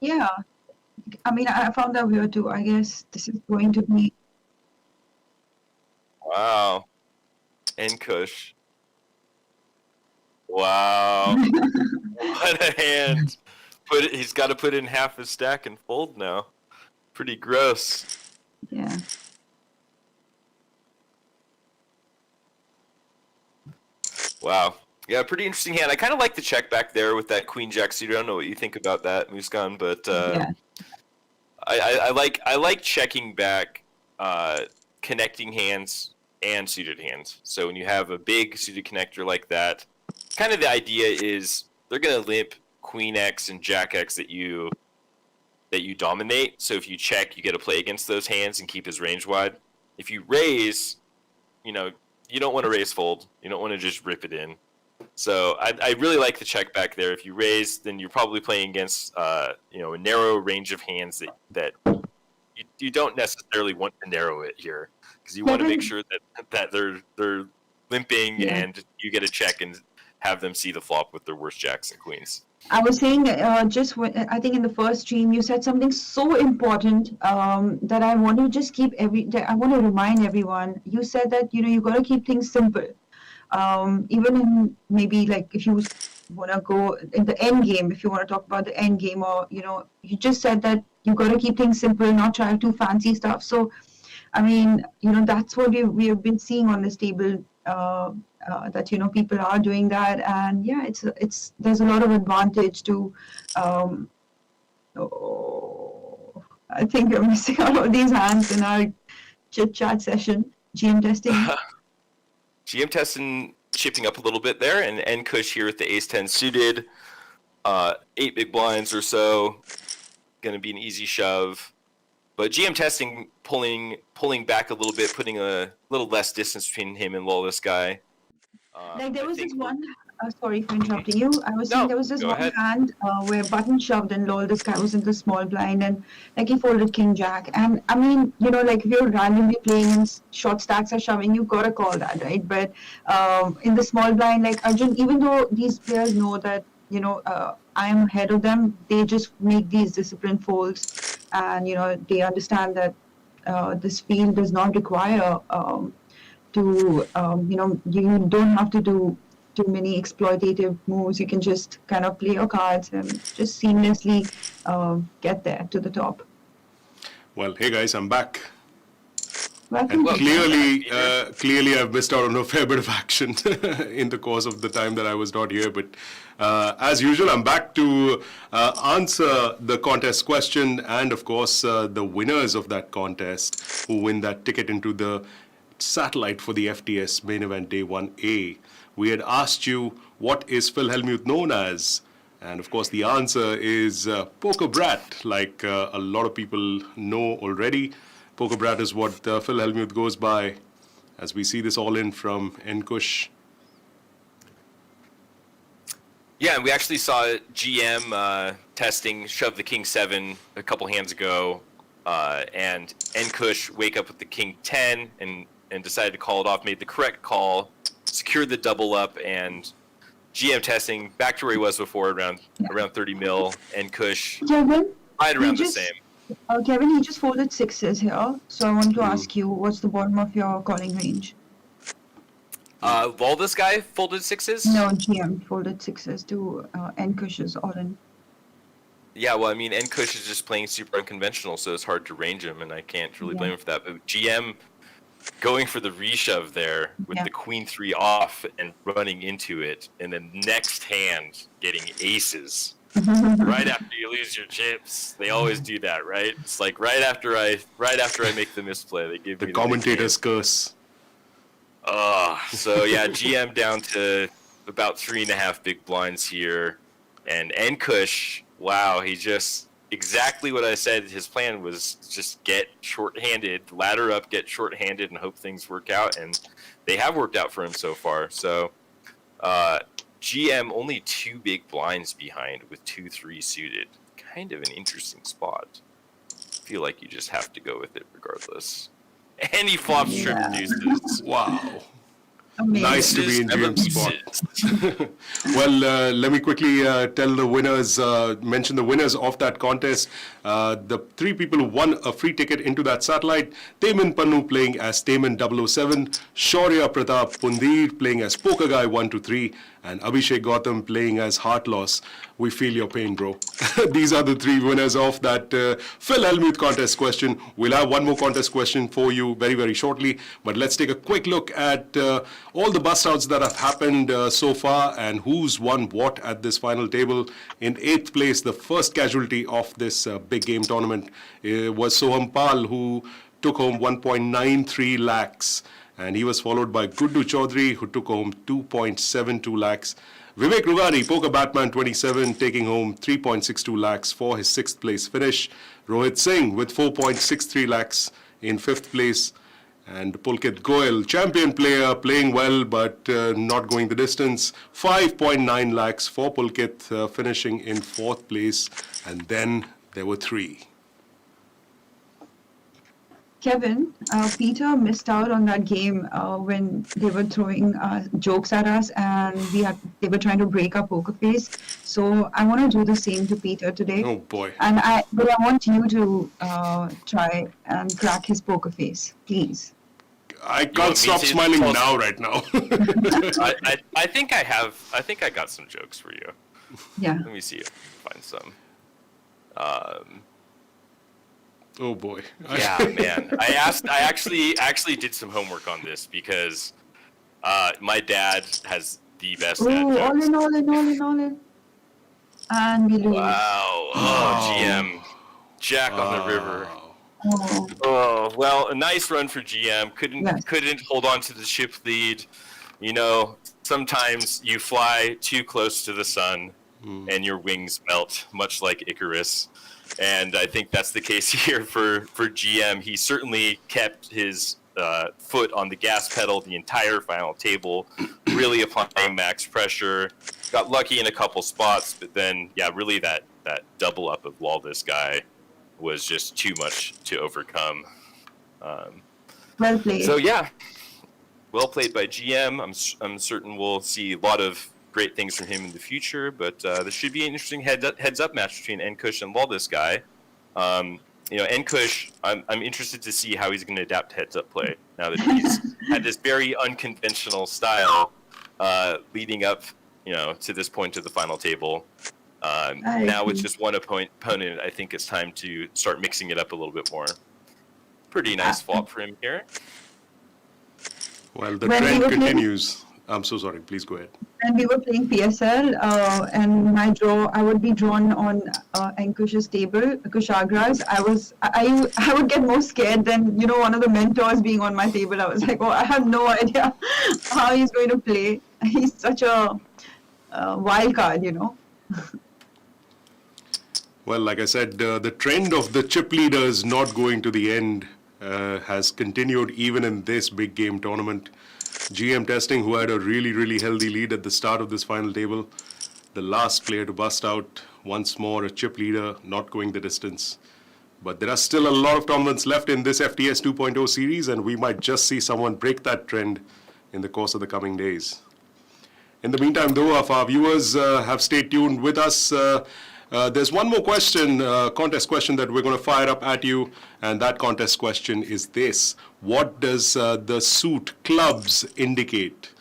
Yeah, I mean, I found that weird too. I guess this is going to be. Wow. And Kush. Wow. What a hand. He's got to put in half his stack and fold now. Pretty gross. Yeah. Wow. Yeah, pretty interesting hand. I kind of like the check back there with that Queen Jack suited. I don't know what you think about that, Muskan, but Yeah. I like checking back connecting hands and suited hands. So when you have a big suited connector like that, kind of the idea is they're going to limp Queen X and Jack X that you dominate. So if you check, you get to play against those hands and keep his range wide. If you raise, you don't want to raise fold. You don't want to just rip it in. So I really like the check back there. If you raise, then you're probably playing against a narrow range of hands that you don't necessarily want to narrow it here, because you want to make sure that they're limping, and you get a check and have them see the flop with their worst jacks and queens. I was saying, I think in the first stream, you said something so important that I want to just I want to remind everyone. You said that, you got to keep things simple. Even in maybe like if you want to go in the end game, if you want to talk about the end game, or, you just said that you got to keep things simple, not try too fancy stuff. So, I mean, that's what we have been seeing on this table. That people are doing that, and yeah, there's a lot of advantage to. I think we're missing out on these hands in our chit chat session. GM testing. GM testing chipping up a little bit there, and Kush here with the ace 10 suited, 8 big blinds or so, going to be an easy shove. But GM testing pulling back a little bit, putting a little less distance between him and this guy. Like there was this one Sorry for interrupting you. I was saying No, there was this go one ahead. hand where button shoved and lol, this guy was in the small blind and like he folded king jack. And I mean, like if you're randomly playing and short stacks are shoving, you've got to call that, right? But in the small blind, like Arjun, even though these players know that, I am ahead of them, they just make these disciplined folds and, they understand that this field does not require you don't have to do too many exploitative moves. You can just kind of play your cards and just seamlessly get there to the top. Well, hey guys, I'm back. Welcome. And clearly, I've missed out on a fair bit of action in the course of the time that I was not here. But as usual, I'm back to answer the contest question and, of course, the winners of that contest who win that ticket into the satellite for the FTS main event day 1A. We had asked you, what is Phil Hellmuth known as? And of course, the answer is Poker Brat, like a lot of people know already. Poker Brat is what Phil Hellmuth goes by, as we see this all in from Nkush. Yeah, and we actually saw GM testing shove the king 7 a couple hands ago, and Nkush wake up with the king 10 and decided to call it off, made the correct call, secured the double up, and GM testing back to where he was before, around 30 mil, and Kush Kevin, right around the same. Kevin, he just folded sixes here. So I want to ask you, what's the bottom of your calling range? While this guy folded sixes? No, GM folded sixes to Nkush's all in. Yeah, well, I mean, Nkush is just playing super unconventional, so it's hard to range him, and I can't really blame him for that. But GM going for the reshove there with the queen 3 off and running into it, and then next hand getting aces right after you lose your chips. They always do that, right? It's like right after I make the misplay, they give me the commentator's curse. So yeah, GM down to about 3.5 big blinds here, and Nkush, wow, he just exactly what I said. His plan was just get short-handed, ladder up, get short-handed, and hope things work out. And they have worked out for him so far. So GM only 2 big blinds behind with 2-3 suited. Kind of an interesting spot. I feel like you just have to go with it regardless. And he flops triple deuces. Wow. Amazing. Nice to be in GM's spot. Well, let me quickly tell the winners, mention the winners of that contest. The 3 people who won a free ticket into that satellite: Temin Pannu playing as Temin 007, Shaurya Pratap Pundir playing as Poker Guy 123, and Abhishek Gautam playing as Heart Loss. We feel your pain, bro. These are the 3 winners of that Phil Hellmuth contest question. We'll have one more contest question for you very, very shortly. But let's take a quick look at all the bust outs that have happened so far and who's won what at this final table. In 8th place, the first casualty of this big game tournament was Soham Pal, who took home 1.93 lakhs. And he was followed by Guddu Chaudhary, who took home 2.72 lakhs. Vivek Rughani, Poker Batman 27, taking home 3.62 lakhs for his 6th place finish. Rohit Singh with 4.63 lakhs in 5th place. And Pulkit Goyal, champion player, playing well but not going the distance. 5.9 lakhs for Pulkit, finishing in 4th place. And then there were 3. Kevin, Peter missed out on that game when they were throwing jokes at us and they were trying to break our poker face. So I want to do the same to Peter today. Oh boy. But I want you to try and crack his poker face, please. I can't stop smiling now, right now. I think I got some jokes for you. Yeah. Let me see if I can find some. Oh boy. Yeah, man. I actually did some homework on this because my dad has the best dad Ooh, jokes. all in. And we lose. Wow. Oh, GM. Jack on the river. Oh, well, a nice run for GM. Couldn't hold on to the ship lead. You know, sometimes you fly too close to the sun and your wings melt, much like Icarus. And I think that's the case here for GM. He certainly kept his foot on the gas pedal the entire final table, really applying max pressure. Got lucky in a couple spots, but then, yeah, really that double up of Wall this guy was just too much to overcome. Well played. So, yeah, well played by GM. I'm certain we'll see a lot of great things from him in the future, but this should be an interesting heads-up match between Enkush and Wall this guy. Enkush, I'm interested to see how he's going to adapt to heads-up play now that he's had this very unconventional style leading up, to this point to the final table. Now with just one opponent, I think it's time to start mixing it up a little bit more. Pretty nice flop for him here. Well, the trend continues. I'm so sorry. Please go ahead. When we were playing PSL, and my draw, I would be drawn on Ankush's table, Kushagra's. I would get more scared than one of the mentors being on my table. I was like, I have no idea how he's going to play. He's such a wild card, Well, like I said, the trend of the chip leaders not going to the end has continued even in this big game tournament. GM Testing, who had a really, really healthy lead at the start of this final table, the last player to bust out, once more a chip leader, not going the distance. But there are still a lot of tournaments left in this FTS 2.0 series, and we might just see someone break that trend in the course of the coming days. In the meantime, though, if our viewers have stayed tuned with us, there's one more question, contest question that we're going to fire up at you, and that contest question is this. What does the suit clubs indicate?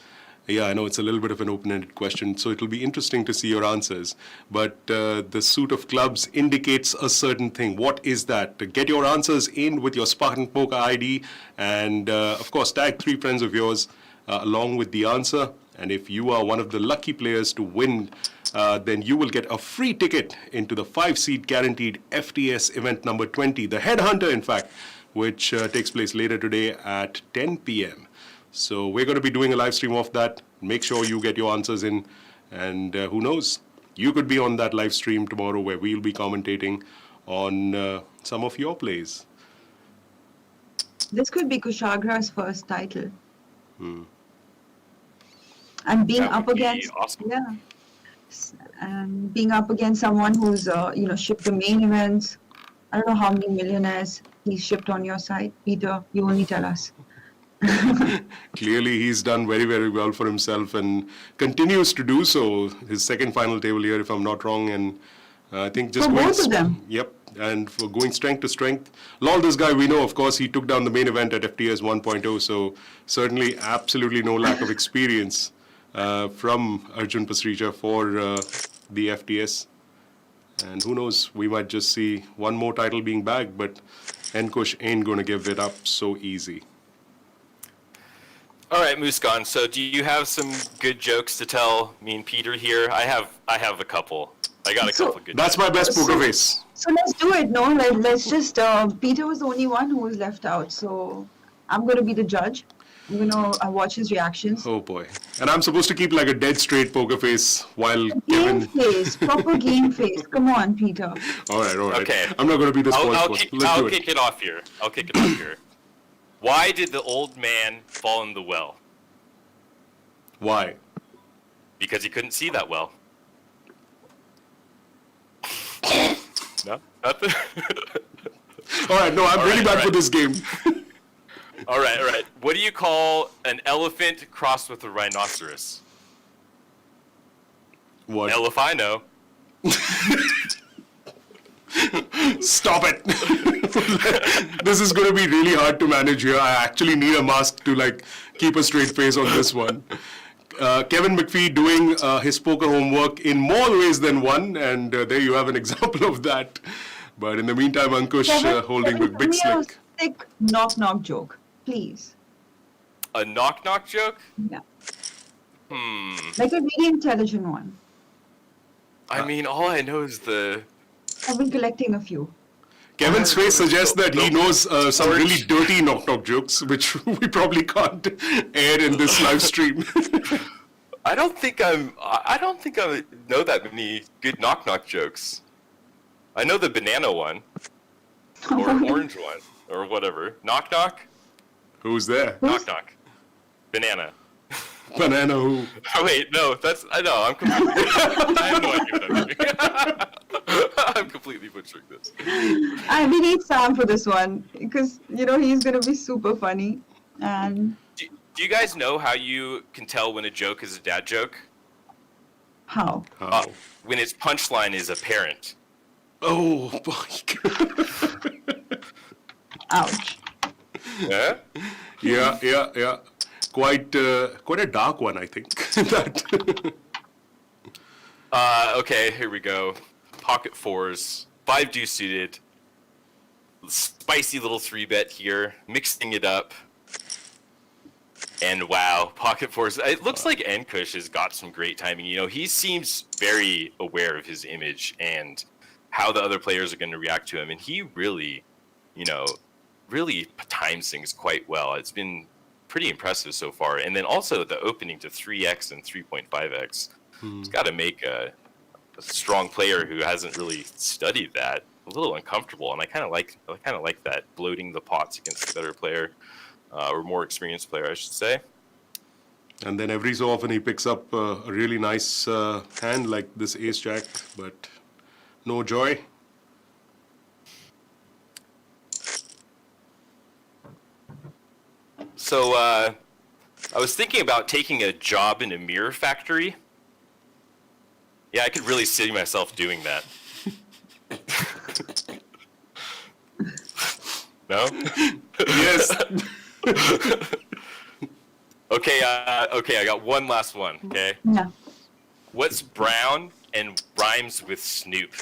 Yeah, I know it's a little bit of an open-ended question, so it'll be interesting to see your answers. But the suit of clubs indicates a certain thing. What is that? Get your answers in with your Spartan Poker ID, and of course, tag 3 friends of yours along with the answer. And if you are one of the lucky players to win, then you will get a free ticket into the 5-seat guaranteed FTS event number 20, the Headhunter, in fact, which takes place later today at 10 p.m. So we're going to be doing a live stream of that. Make sure you get your answers in. And who knows, you could be on that live stream tomorrow where we'll be commentating on some of your plays. This could be Kushagra's first title. And being up against, awesome. being up against someone who's shipped the main events. I don't know how many millionaires he's shipped on your side. Peter, you only tell us. Clearly, he's done very, very well for himself and continues to do so. His second final table here, if I'm not wrong, and I think just for both of them. Yep, and for going strength to strength. Lol, this guy we know, of course, he took down the main event at FTS 1.0, so certainly absolutely no lack of experience from Arjun Pasricha for the FTS. And who knows, we might just see one more title being bagged, but Enkush ain't going to give it up so easy. All right, Muskan, so do you have some good jokes to tell me and Peter here? I have a couple. I got a couple good That's jokes. my best poker face. So let's do it, no? Let's just, Peter was the only one who was left out, so I'm going to be the judge. I'm going to watch his reactions. Oh boy. And I'm supposed to keep like a dead straight poker face while Game Kevin... face, proper game face. Come on, Peter. All right. Okay. I'm not going to be the spoil I'll sport. kick it off here. Why did the old man fall in the well? Why? Because he couldn't see that well. No? Nothing? All right, no, I'm really bad for this game. All right. What do you call an elephant crossed with a rhinoceros? What? Elephino. Stop it. This is going to be really hard to manage here. I actually need a mask to keep a straight face on this one. Kevin McPhee doing his poker homework in more ways than one, and there you have an example of that. But in the meantime, Ankush holding the big slick. A thick knock-knock joke, please. A knock-knock joke? Yeah. Like a really intelligent one. I mean, all I know is I've been collecting a few. Kevin's face suggests that he knows some really dirty knock-knock jokes, which we probably can't air in this live stream. I don't think I know that many good knock-knock jokes. I know the banana one, or orange one, or whatever. Knock-knock? Who's there? Knock knock. Banana. Banana who? Oh wait, no, I know, I'm completely I have no idea what I'm doing. I'm completely butchering this. We need Sam for this one because he's gonna be super funny. And Do you guys know how you can tell when a joke is a dad joke? how? When its punchline is apparent. Oh my God. Ouch. Yeah? Yeah. Quite a dark one, I think. That. Okay, here we go. Pocket fours, 5 deuce suited. Spicy little 3-bet here, mixing it up. And wow, pocket fours. It looks like Nkush has got some great timing. He seems very aware of his image and how the other players are going to react to him. And he really, really times things quite well. It's been pretty impressive so far. And then also the opening to 3x and 3.5x. It's got to make a strong player who hasn't really studied that a little uncomfortable. And I kind of like that, bloating the pots against a better player. Or more experienced player, I should say. And then every so often he picks up a really nice hand like this ace jack, but no joy. So I was thinking about taking a job in a mirror factory. Yeah, I could really see myself doing that. No? Yes. Okay, I got one last one, okay? Yeah. What's brown and rhymes with Snoop?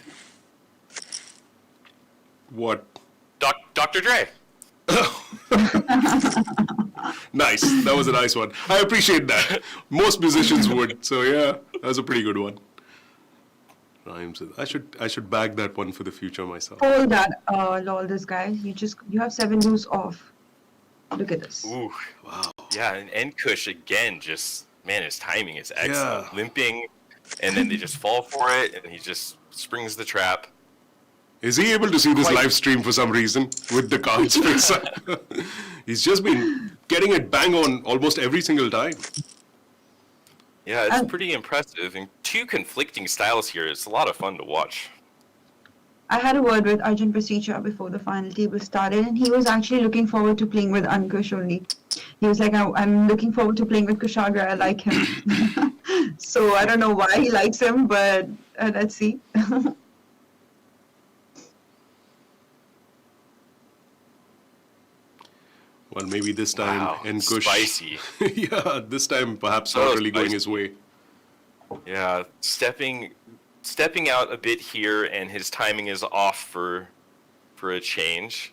What? Dr. Dre. Nice. That was a nice one. I appreciate that. Most musicians would. So yeah, that was a pretty good one. Rhymes. I should bag that one for the future myself. Hold that, lol, this guy. You have 7 deuce off. Look at this. Ooh, wow. Yeah, and Nkush again, his timing is excellent. Yeah. Limping, and then they just fall for it, and he just springs the trap. Is he able to see this live stream for some reason with the cards face up? He's just been getting it bang on almost every single time. Yeah, it's pretty impressive. And 2 conflicting styles here. It's a lot of fun to watch. I had a word with Arjun Pasricha before the final table started, and he was actually looking forward to playing with Ankush only. He was like, I'm looking forward to playing with Kushagra. I like him. So I don't know why he likes him, but let's see. Well, maybe this time Wow, Nkush. spicy. Yeah, this time perhaps So not really going spicy. his way. Yeah, stepping out a bit here, and his timing is off for a change.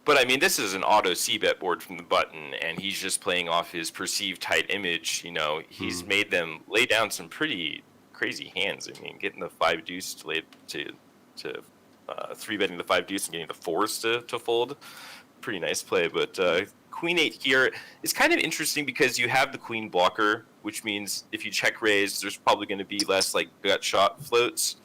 But I mean, this is an auto c-bet board from the button, and he's just playing off his perceived tight image. He's made them lay down some pretty crazy hands. I mean, getting the 5 deuce to 3-betting the 5 deuce and getting the 4s to fold. Pretty nice play, but Queen 8 here is kind of interesting because you have the Queen blocker, which means if you check raise, there's probably going to be less like gut shot floats.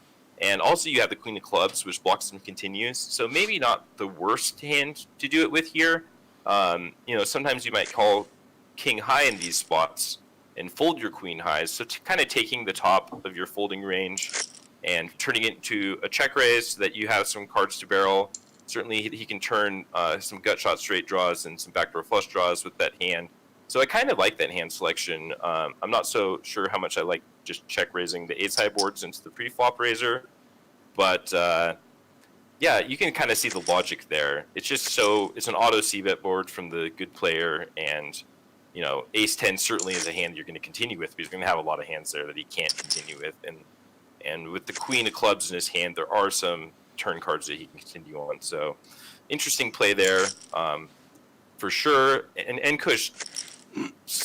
And also you have the Queen of Clubs, which blocks some continues. So maybe not the worst hand to do it with here. Sometimes you might call King High in these spots and fold your Queen Highs. So kind of taking the top of your folding range and turning it into a check raise so that you have some cards to barrel. Certainly he can turn some gut shot straight draws and some backdoor flush draws with that hand. So I kind of like that hand selection. I'm not so sure how much I like just check raising the ace high boards into the pre-flop raiser. But yeah, you can kind of see the logic there. It's an auto c-bet board from the good player, and ace 10 certainly is a hand you're going to continue with, because he's going to have a lot of hands there that he can't continue with. And with the Queen of Clubs in his hand, there are some turn cards that he can continue on. So interesting play there, for sure. And Nkush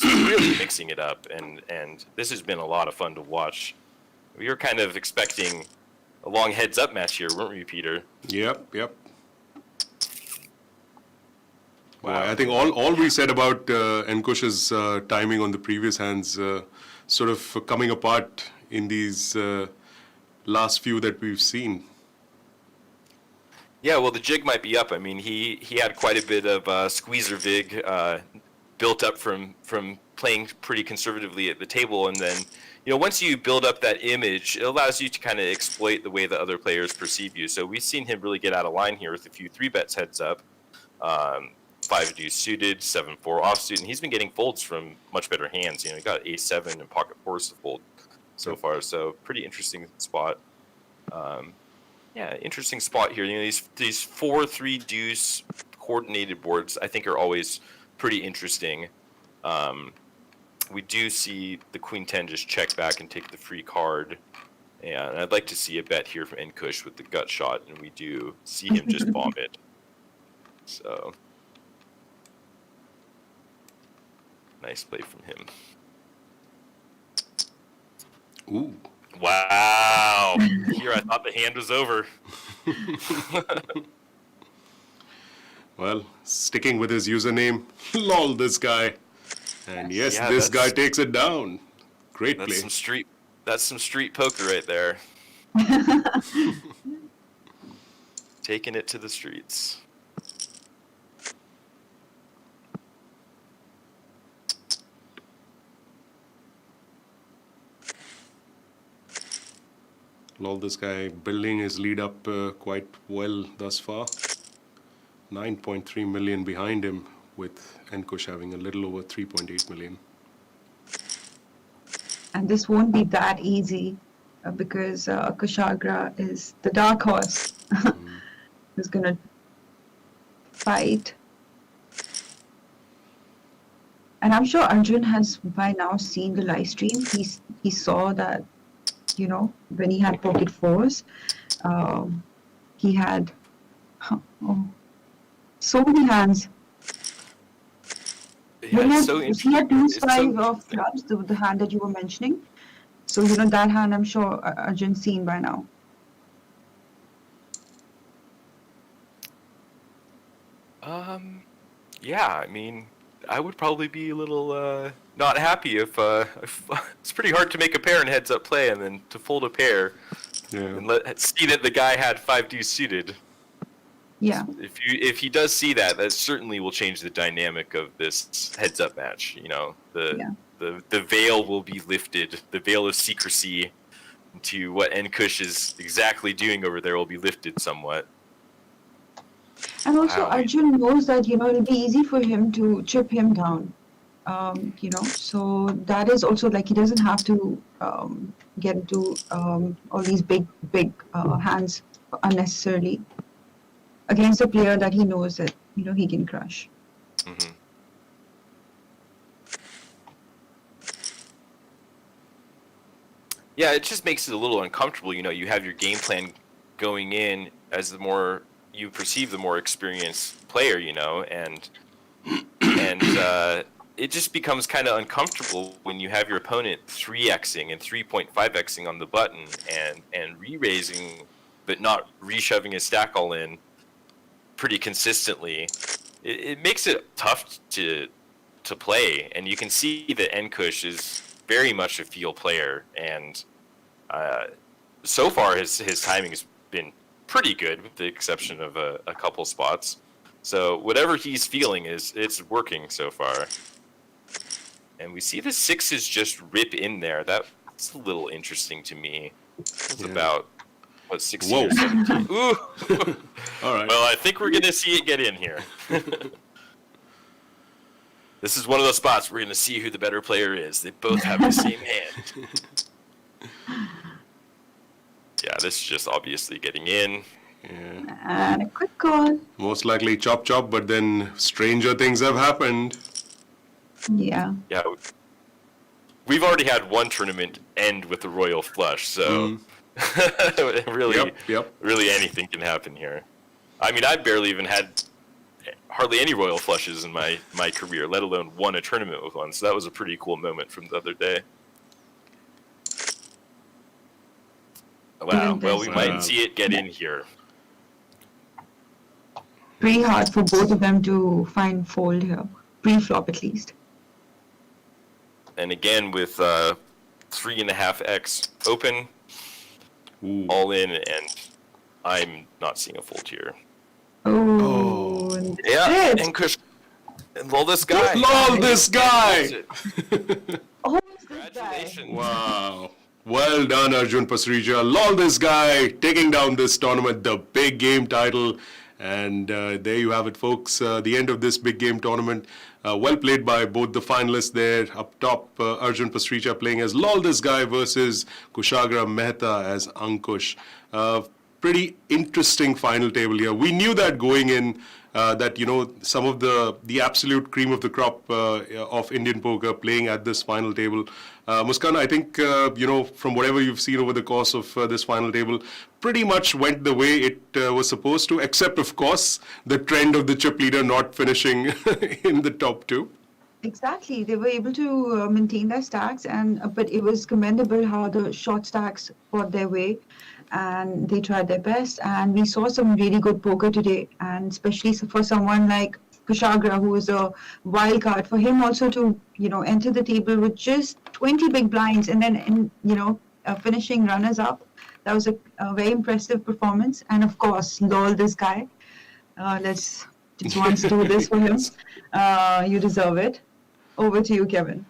really mixing it up, and this has been a lot of fun to watch. We were kind of expecting a long heads-up match here, weren't we, Peter? Yep. Wow. I think all we said about Nkush's timing on the previous hands sort of coming apart in these last few that we've seen. Yeah, well, the jig might be up. I mean, he had quite a bit of squeezer vig built up from playing pretty conservatively at the table, and then once you build up that image, it allows you to kind of exploit the way that other players perceive you. So we've seen him really get out of line here with a few 3-bets heads up, 5 deuce suited, 7-4 offsuit, and he's been getting folds from much better hands. He got A7 and pocket fours to fold so far, so pretty interesting spot. Yeah, interesting spot here. These 4-3 deuce coordinated boards I think are always pretty interesting. We do see the Queen 10 just check back and take the free card, and I'd like to see a bet here from Nkush with the gut shot, and we do see him just bomb it. So nice play from him. Ooh. Wow. Here I thought the hand was over. Well, sticking with his username, lol this guy. And yes, this guy takes it down. Great play. That's some street poker right there. Taking it to the streets. Lol, this guy building his lead up quite well thus far. 9.3 million behind him, with Nkush having a little over 3.8 million. And this won't be that easy because Kushagra is the dark horse who's going to fight. And I'm sure Arjun has by now seen the live stream. He saw that, when he had pocket fours, he had so many hands. He had deuce 5 of clubs, the hand that you were mentioning. So, that hand I'm sure Arjun's seen by now. Yeah, I mean, I would probably be a little not happy if it's pretty hard to make a pair in heads up play and then to fold a pair and see that the guy had 5 deuce suited. Yeah. If he does see that, that certainly will change the dynamic of this heads up match. The veil will be lifted. The veil of secrecy to what Nkush is exactly doing over there will be lifted somewhat. And also, Arjun knows that, it'll be easy for him to chip him down. So that is also he doesn't have to get into all these big hands unnecessarily against a player that he knows that, he can crush. Mm-hmm. Yeah, it just makes it a little uncomfortable. You have your game plan going in as the more you perceive the more experienced player, and it just becomes kind of uncomfortable when you have your opponent 3xing and 3.5xing on the button and re-raising, but not re-shoving his stack all in pretty consistently. It makes it tough to play, and you can see that Nkush is very much a feel player, and so far his timing has been pretty good, with the exception of a couple spots. So whatever he's feeling it's working so far. And we see the 6s just rip in there. That's a little interesting to me. It's about 16 or 17. Ooh. All right. Well, I think we're gonna see it get in here. This is one of those spots we're gonna see who the better player is. They both have the same hand. Yeah, this is just obviously getting in. Yeah. And a quick call. Most likely chop, but then stranger things have happened. Yeah. Yeah. We've already had one tournament end with the royal flush, so really anything can happen here. I mean, I've barely even had hardly any royal flushes in my career, let alone won a tournament with one, so that was a pretty cool moment from the other day. Wow, well, we might see it get in here. Pretty hard for both of them to find fold here, pre-flop at least. And again, with 3.5x open, all in, and I'm not seeing a fold here. Oh, and Yeah, it. and lol, this guy. Lol, this guy! Oh, it's this guy. Congratulations. Wow. Well done, Arjun Pasricha. Lol, this guy taking down this tournament, the big game title. And there you have it, folks. The end of this big game tournament. Well played by both the finalists there. Up top, Arjun Pasricha playing as Lol, this guy versus Kushagra Mehta as Ankush. Pretty interesting final table here. We knew that going in, that some of the absolute cream of the crop of Indian poker playing at this final table. Muskan, I think from whatever you've seen over the course of this final table, pretty much went the way it was supposed to, except of course the trend of the chip leader not finishing in the top two. Exactly, they were able to maintain their stacks, but it was commendable how the short stacks fought their way, and they tried their best. And we saw some really good poker today, and especially for someone like Kushagra, who is a wild card, for him also to enter the table with just 20 big blinds and then finishing runners up. That was a very impressive performance. And of course, lol, this guy. Let's just once do this for him. You deserve it. Over to you, Kevin.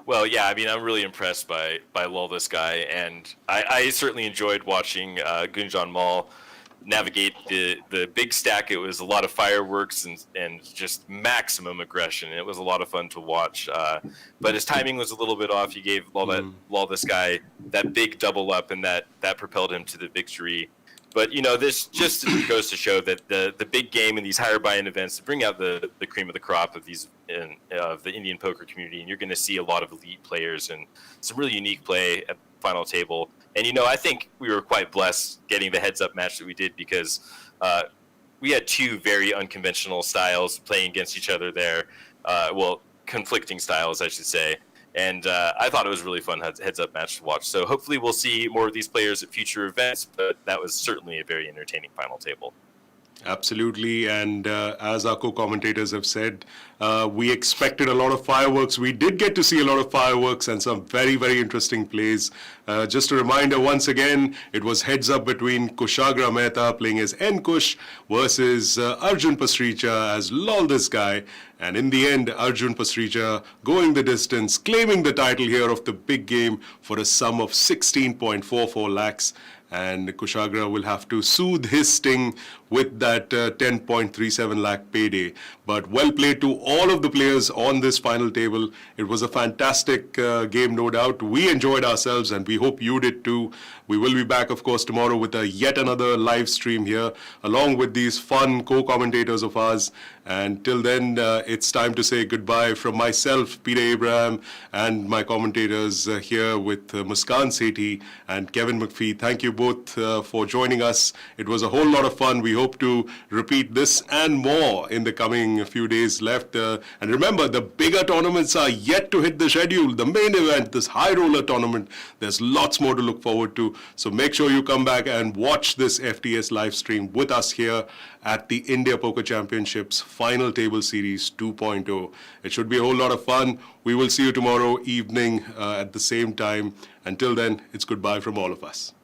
Well, yeah, I mean, I'm really impressed by lol, this guy, and I certainly enjoyed watching Goonjan Mall navigate the big stack. It was a lot of fireworks and just maximum aggression. It was a lot of fun to watch, but his timing was a little bit off. He gave lol, this guy that big double up, and that propelled him to the victory. But this just goes to show that the big game and these higher buy-in events bring out the cream of the crop of of the Indian poker community, and you're going to see a lot of elite players and some really unique play at the final table. And I think we were quite blessed getting the heads-up match that we did, because we had two very unconventional styles playing against each other there. Conflicting styles, I should say. And I thought it was a really fun heads-up match to watch. So hopefully we'll see more of these players at future events, but that was certainly a very entertaining final table. Absolutely, and as our co-commentators have said, we expected a lot of fireworks. We did get to see a lot of fireworks and some very, very interesting plays. Just a reminder, once again, it was heads up between Kushagra Mehta playing as Nkush versus Arjun Pasricha as lol, this guy. And in the end, Arjun Pasricha going the distance, claiming the title here of the big game for a sum of 16.44 lakhs. And Kushagra will have to soothe his sting with that 10.37 lakh payday. But well played to all of the players on this final table. It was a fantastic game, no doubt. We enjoyed ourselves, and we hope you did too. We will be back, of course, tomorrow with yet another live stream here, along with these fun co-commentators of ours. And till then, it's time to say goodbye from myself, Peter Abraham, and my commentators here with Muskan Sethi and Kevin McPhee. Thank you both for joining us. It was a whole lot of fun. We hope to repeat this and more in the coming few days left. And remember, the bigger tournaments are yet to hit the schedule. The main event, this high roller tournament, there's lots more to look forward to. So make sure you come back and watch this FTS live stream with us here at the India Poker Championships Final Table Series 2.0. It should be a whole lot of fun. We will see you tomorrow evening at the same time. Until then, it's goodbye from all of us.